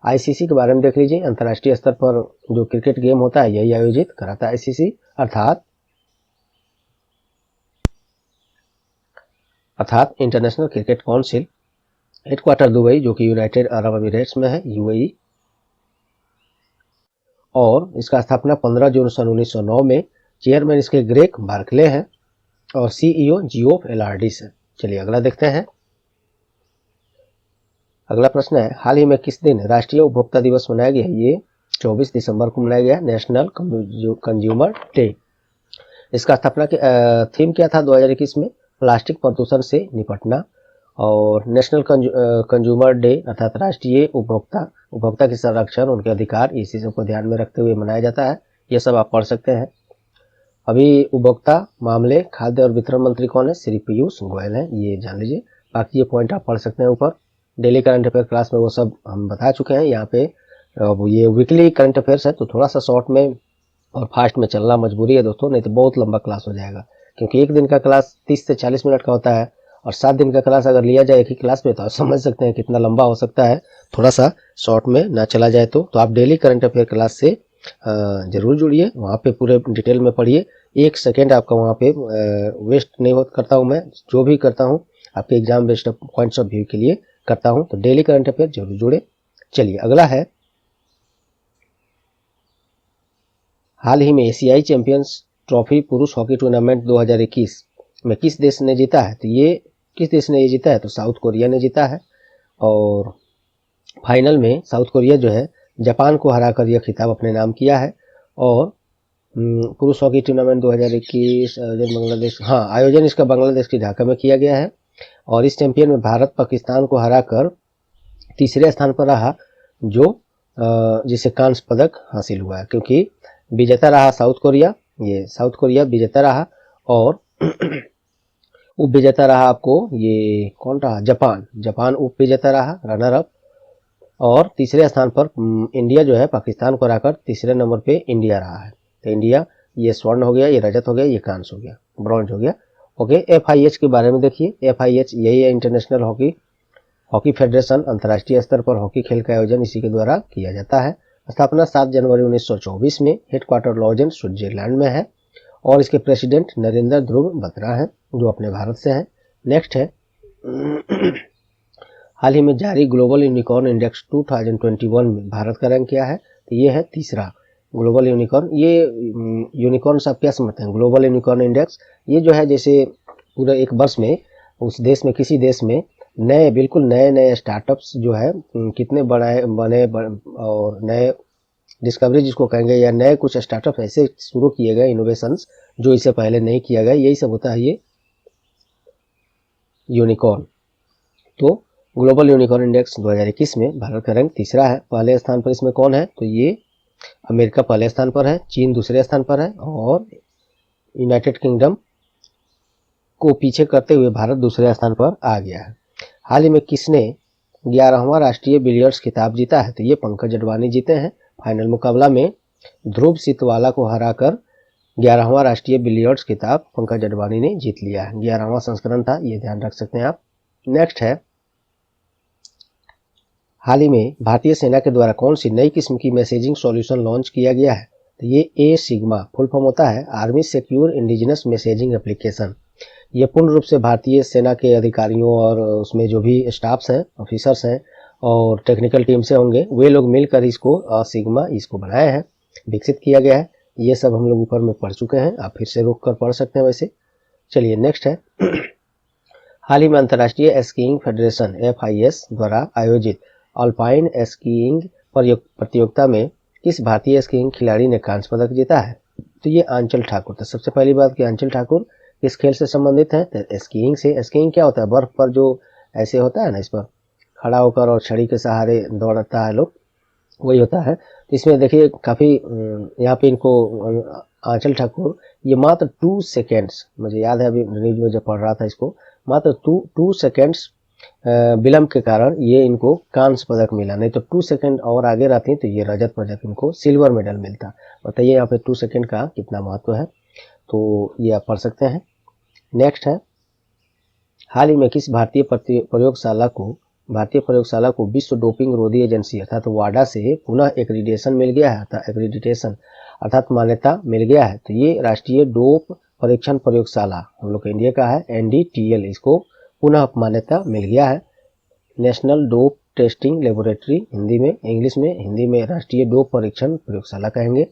आईसीसी के बारे में देख लीजिए, अंतर्राष्ट्रीय स्तर पर जो क्रिकेट गेम होता है यही आयोजित कराता है आईसीसी, अर्थात international cricket council. Headquarter Dubai जो कि यूनाइटेड अरब अमीरेट्स में है, यूएई। और इसका स्थापना 15 जून सन 1909 में। चेयरमैन इसके ग्रेग बार्कले हैं और सीईओ जियोफ एलार्डिस है। चलिए अगला देखते हैं। अगला प्रश्न है, हाल ही में किस दिन राष्ट्रीय उपभोक्ता दिवस मनाया गया? ये 24 दिसंबर को मनाया गया, नेशनल कंज्यूमर डे। इसका स्थापना की थीम क्या था 2021 में? प्लास्टिक प्रदूषण से निपटना। और नेशनल कंज्यूमर डे अर्थात राष्ट्रीय उपभोक्ता के संरक्षण, उनके अधिकार, इसी सब को ध्यान में रखते हुए मनाया जाता है। ये सब आप पढ़ सकते हैं। अभी उपभोक्ता मामले, खाद्य और वितरण मंत्री कौन है? श्री पीयूष गोयल हैं, ये जान लीजिए। बाकी ये पॉइंट आप पढ़ सकते हैं ऊपर। डेली करंट अफेयर क्लास में वो सब हम बता चुके हैं। यहाँ पे ये वीकली करंट अफेयर्स है तो थोड़ा सा शॉर्ट में और फास्ट में चलना मजबूरी है दोस्तों, नहीं तो बहुत लंबा क्लास हो जाएगा। क्योंकि एक दिन का क्लास 30 से 40 मिनट का होता है और 7 दिन का क्लास अगर लिया जाए एक ही क्लास में तो आप समझ सकते हैं कितना लंबा हो सकता है। थोड़ा सा शॉर्ट में ना चला जाए तो आप डेली करंट अफेयर क्लास से जरूर जुड़िए, वहाँ पे पूरे डिटेल में पढ़िए। 1 सेकेंड आपका वहाँ पे वेस्ट नहीं करता हूँ मैं, जो भी करता हूँ आपके exam based points of view के लिए करता हूँ। तो डेली करंट अफेयर जरूर जुड़े। चलिए अगला है, हाल ही में एशियाई चैंपियंस ट्रॉफी पुरुष हॉकी टूर्नामेंट 2021 में किस देश ने जीता है? तो ये किस देश ने ये जीता है? तो साउथ कोरिया ने जीता है। और फाइनल में साउथ कोरिया जो है जापान को हराकर यह खिताब अपने नाम किया है। और पुरुष हॉकी टूर्नामेंट 2021 आयोजन इसका बांग्लादेश की ढाका में किया गया है। और इस चैंपियन में भारत पाकिस्तान को हराकर तीसरे स्थान पर रहा, जो जिसे कांस्य पदक हासिल हुआ है। क्योंकि विजेता रहा साउथ कोरिया, ये साउथ कोरिया विजेता रहा। और उप विजेता रहा आपको ये कौन रहा? जापान उप विजेता रहा, रनर अप। और तीसरे स्थान पर इंडिया जो है पाकिस्तान को हराकर तीसरे नंबर पे इंडिया रहा है। तो इंडिया ये स्वर्ण हो गया, ये रजत हो गया, ये कांस्य हो गया, ब्रॉन्ज हो गया। ओके, FIH के बारे में देखिए। FIH यही है इंटरनेशनल हॉकी फेडरेशन। अंतर्राष्ट्रीय स्तर पर हॉकी खेल का आयोजन इसी के द्वारा किया जाता है। स्थापना 7 जनवरी 1924 में। हेडक्वार्टर लॉजेन स्विट्जरलैंड में है। और इसके प्रेसिडेंट नरेंद्र ध्रुव बत्रा हैं जो अपने भारत से हैं। नेक्स्ट है, हाल ही में जारी ग्लोबल यूनिकॉर्न इंडेक्स 2021 में भारत का रैंक क्या है? तो ये है तीसरा ग्लोबल यूनिकॉर्न। ये यूनिकॉर्न आप क्या समझते हैं? ग्लोबल यूनिकॉर्न इंडेक्स ये जो है जैसे पूरे एक वर्ष में उस देश में किसी देश में बिल्कुल नए स्टार्टअप्स जो है कितने बने और नए डिस्कवरी जिसको कहेंगे या नए कुछ स्टार्टअप ऐसे शुरू किए गए इनोवेशंस जो इससे पहले नहीं किया गया, यही सब होता है ये यूनिकॉर्न। तो ग्लोबल यूनिकॉर्न इंडेक्स 2021 में भारत का रैंक तीसरा है। पहले स्थान पर इसमें कौन है? तो ये अमेरिका पहले स्थान पर है, चीन दूसरे स्थान पर है और यूनाइटेड किंगडम को पीछे करते हुए भारत दूसरे स्थान पर आ गया है। हाल ही में किसने 11वां राष्ट्रीय बिलियर्ड्स खिताब जीता है? तो ये पंकज अडवाणी जीते हैं। फाइनल मुकाबला में ध्रुव सितवाला को हराकर 11वां राष्ट्रीय बिलियर्ड्स खिताब पंकज अडवाणी ने जीत लिया है। 11वां संस्करण था, ये ध्यान रख सकते हैं आप। नेक्स्ट है, हाल ही में भारतीय सेना के द्वारा कौन सी नई किस्म की मैसेजिंग सॉल्यूशन लॉन्च किया गया है? तो ये A-SIGMA फुल फॉर्म होता है army secure indigenous messaging application. ये पूर्ण रूप से भारतीय सेना के अधिकारियों और उसमें जो भी स्टाफ्स हैं, ऑफिसर्स हैं और टेक्निकल टीम से होंगे, वे लोग मिलकर इसको सिग्मा इसको बनाया है, विकसित किया गया है। ये सब हम लोग ऊपर में पढ़ चुके हैं, आप फिर से रोक कर पढ़ सकते हैं वैसे। चलिए नेक्स्ट है, हाल ही में अंतर्राष्ट्रीय स्कीइंग फेडरेशन FIS द्वारा आयोजित अल्पाइन स्कीइंग प्रतियोगिता में किस भारतीय स्कीइंग खिलाड़ी ने कांस्य पदक जीता है? तो ये आंचल ठाकुर। तो सबसे पहली बात कि आंचल ठाकुर किस खेल से संबंधित है? तो स्कीइंग से। स्कीइंग क्या होता है? बर्फ पर जो ऐसे होता है ना, इस पर खड़ा होकर और छड़ी के सहारे दौड़ता है लोग, वही होता है। तो इसमें देखिए काफ़ी यहाँ पे इनको आंचल ठाकुर ये मात्र 2 सेकेंड्स, मुझे याद है अभी न्यूज में जब पढ़ रहा था इसको, मात्र 2 सेकेंड्स विलम्ब के कारण ये इनको कांस्य पदक मिला। नहीं तो 2 सेकेंड और आगे रहती तो ये रजत पदक, इनको सिल्वर मेडल मिलता। बताइए यहाँ पे 2 सेकेंड का कितना महत्व है, तो ये आप पढ़ सकते हैं। नेक्स्ट है, हाल ही में किस भारतीय प्रयोगशाला को विश्व डोपिंग रोधी एजेंसी अर्थात वाडा से पुनः एक्रीडिटेशन मिल गया है? अर्थात मान्यता मिल गया है। तो ये राष्ट्रीय डोप परीक्षण प्रयोगशाला हम लोग इंडिया का है, NDTL, इसको पुनः मान्यता मिल गया है। National dope testing laboratory Hindi में, इंग्लिश में, हिंदी में राष्ट्रीय डोप परीक्षण प्रयोगशाला कहेंगे।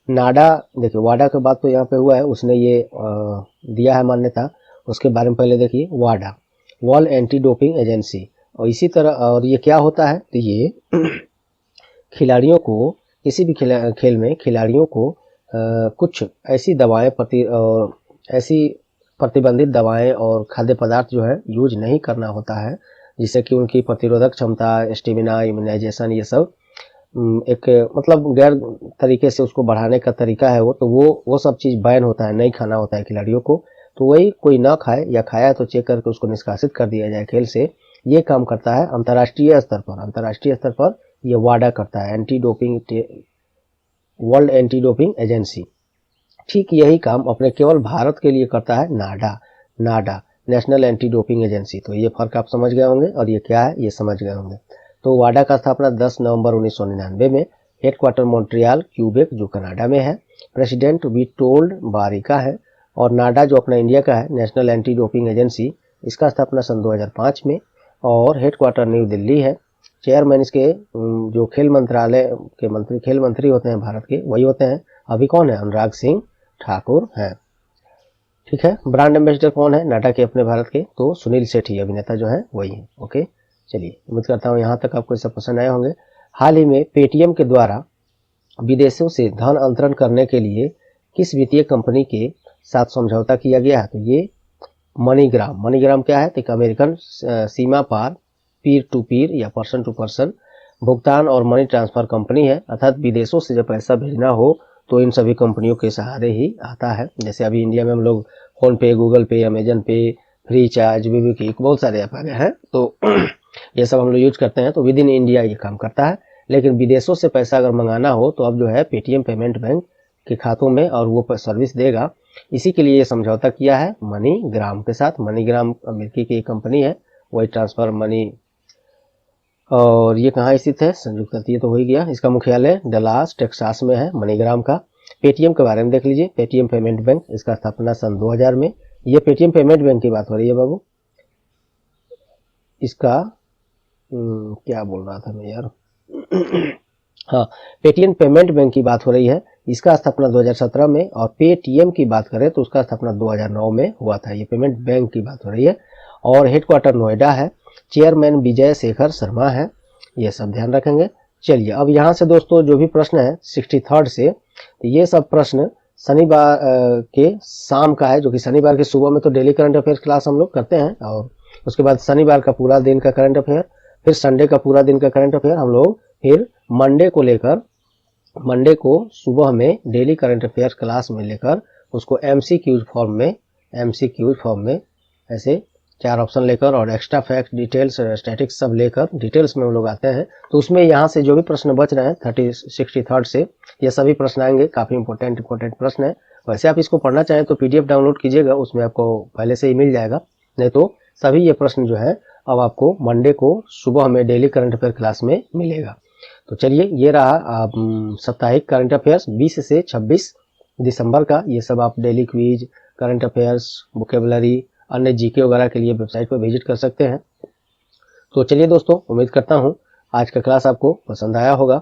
नाडा, देखिए वाडा के बाद तो यहाँ पे हुआ है, उसने ये दिया है मान्यता। उसके बारे में पहले देखिए, वाडा वर्ल्ड एंटी डोपिंग एजेंसी। और इसी तरह, और ये क्या होता है? तो ये खिलाड़ियों को, किसी भी खेल में खिलाड़ियों को कुछ ऐसी दवाएं ऐसी प्रतिबंधित दवाएं और खाद्य पदार्थ जो है यूज नहीं करना होता है, जिससे कि उनकी प्रतिरोधक क्षमता, स्टेमिना, इम्यूनाइजेशन, ये सब एक मतलब गैर तरीके से उसको बढ़ाने का तरीका है वो, तो वो सब चीज़ बैन होता है, नहीं खाना होता है खिलाड़ियों को। तो वही कोई ना खाए, या खाया तो चेक करके उसको निष्कासित कर दिया जाए खेल से। ये काम करता है अंतर्राष्ट्रीय स्तर पर ये वाडा करता है, वर्ल्ड एंटी डोपिंग एजेंसी। ठीक यही काम अपने केवल भारत के लिए करता है नाडा नेशनल एंटी डोपिंग एजेंसी। तो ये फर्क आप समझ गए होंगे, और ये क्या है ये समझ गए होंगे। तो वाडा का स्थापना 10 नवंबर 1999 में, हेडक्वार्टर मॉन्ट्रियल, क्यूबेक, जो कनाडा में है। प्रेसिडेंट विटोल्ड बारिका है। और नाडा जो अपना इंडिया का है, नेशनल एंटी डोपिंग एजेंसी, इसका स्थापना सन 2005 में, और हेडक्वार्टर न्यू दिल्ली है। चेयरमैन इसके जो खेल मंत्रालय के खेल मंत्री होते हैं भारत के, वही होते हैं। अभी कौन है? अनुराग सिंह ठाकुर है। ठीक है। ब्रांड एम्बेसडर कौन है नाडा के अपने भारत के? तो सुनील सेठी, अभिनेता जो है वही है। ओके, चलिए, उम्मीद करता हूँ यहाँ तक आपको सब पसंद आए होंगे। हाल ही में पेटीएम के द्वारा विदेशों से धन अंतरण करने के लिए किस वित्तीय कंपनी के साथ समझौता किया गया है? तो ये मनीग्राम क्या है? तो एक American Seema par Pir to पीर या पर्सन टू पर्सन भुगतान और मनी ट्रांसफर कंपनी है। अर्थात विदेशों से जब पैसा भेजना हो तो इन सभी कंपनियों के सहारे ही आता है। जैसे अभी इंडिया में हम लोग फोन पे, गूगल पे, अमेजन पे, फ्री चार्ज, BBQ, बहुत सारे ऐप आ गए हैं, तो ये सब हम लोग यूज करते हैं। तो विद इन इंडिया ये काम करता है। लेकिन विदेशों से पैसा अगर मंगाना हो तो अब जो है पेटीएम पेमेंट बैंक के खातों में, और वो सर्विस देगा। इसी के लिए ये समझौता किया है मनीग्राम के साथ। मनीग्राम अमेरिकी की कंपनी है, वही ट्रांसफर मनी। और ये कहाँ स्थित है? संयुक्त, ये तो हो ही गया। इसका मुख्यालय डलास टेक्सास में है मनीग्राम का। पेटीएम के बारे में देख लीजिए, पेटीएम पेमेंट बैंक, इसका स्थापना सन 2000 में। ये पेटीएम पेमेंट बैंक की बात हो रही है बाबू। इसका क्या बोल रहा था मैं यार हाँ, पेटीएम पेमेंट बैंक की बात हो रही है। इसका स्थापना 2017 में, और पेटीएम की बात करें तो उसका स्थापना 2009 में हुआ था। ये पेमेंट बैंक की बात हो रही है, और हेडक्वार्टर नोएडा है। चेयरमैन विजय शेखर शर्मा है। ये सब ध्यान रखेंगे। चलिए, अब यहाँ से दोस्तों जो भी प्रश्न है 63rd से, तो ये सब प्रश्न शनिवार के शाम का है, जो कि शनिवार के सुबह में तो डेली करंट अफेयर क्लास हम लोग करते हैं, और उसके बाद शनिवार का पूरा दिन का करंट अफेयर, फिर संडे का पूरा दिन का करंट अफेयर हम लोग, फिर मंडे को सुबह में डेली करंट अफेयर क्लास में लेकर उसको MCQ फॉर्म में ऐसे 4 ऑप्शन लेकर, और एक्स्ट्रा फैक्ट, डिटेल्स, स्टैटिक्स सब लेकर डिटेल्स में हम लोग आते हैं। तो उसमें यहाँ से जो भी प्रश्न बच रहे हैं 63rd से, ये सभी प्रश्न आएंगे। काफ़ी इंपॉर्टेंट प्रश्न है। वैसे आप इसको पढ़ना चाहें तो PDF डाउनलोड कीजिएगा, उसमें आपको पहले से ही मिल जाएगा। नहीं तो सभी ये प्रश्न जो है अब आपको मंडे को सुबह में डेली करंट अफेयर क्लास में मिलेगा। तो चलिए, ये रहा साप्ताहिक करंट अफेयर्स 20 से 26 दिसंबर का। ये सब आप daily quiz, current affairs, vocabulary, अन्य जीके वगैरह के लिए वेबसाइट पर विजिट कर सकते हैं। तो चलिए दोस्तों, उम्मीद करता हूँ आज का क्लास आपको पसंद आया होगा,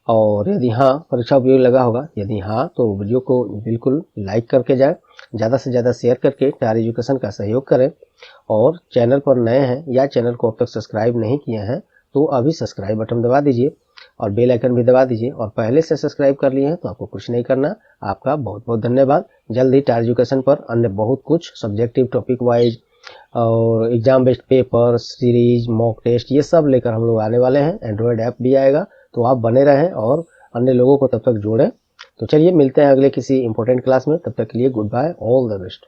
और यदि हाँ परीक्षा उपयोगी लगा होगा, यदि हाँ तो वीडियो को बिल्कुल लाइक करके जाएं, ज़्यादा से ज़्यादा शेयर करके टार एजुकेशन का सहयोग करें। और चैनल पर नए हैं या चैनल को अब तक सब्सक्राइब नहीं किए हैं तो अभी सब्सक्राइब बटन दबा दीजिए, और बेल आइकन भी दबा दीजिए। और पहले से सब्सक्राइब कर लिए हैं तो आपको कुछ नहीं करना। आपका बहुत बहुत धन्यवाद। जल्द ही टार एजुकेशन पर अन्य बहुत कुछ सब्जेक्टिव टॉपिक वाइज और exam based paper series mock test ये सब लेकर हम लोग आने वाले हैं। एंड्रॉयड ऐप भी आएगा, तो आप बने रहें और अन्य लोगों को तब तक जोड़ें। तो चलिए मिलते हैं अगले किसी इंपॉर्टेंट क्लास में। तब तक के लिए goodbye, all the best.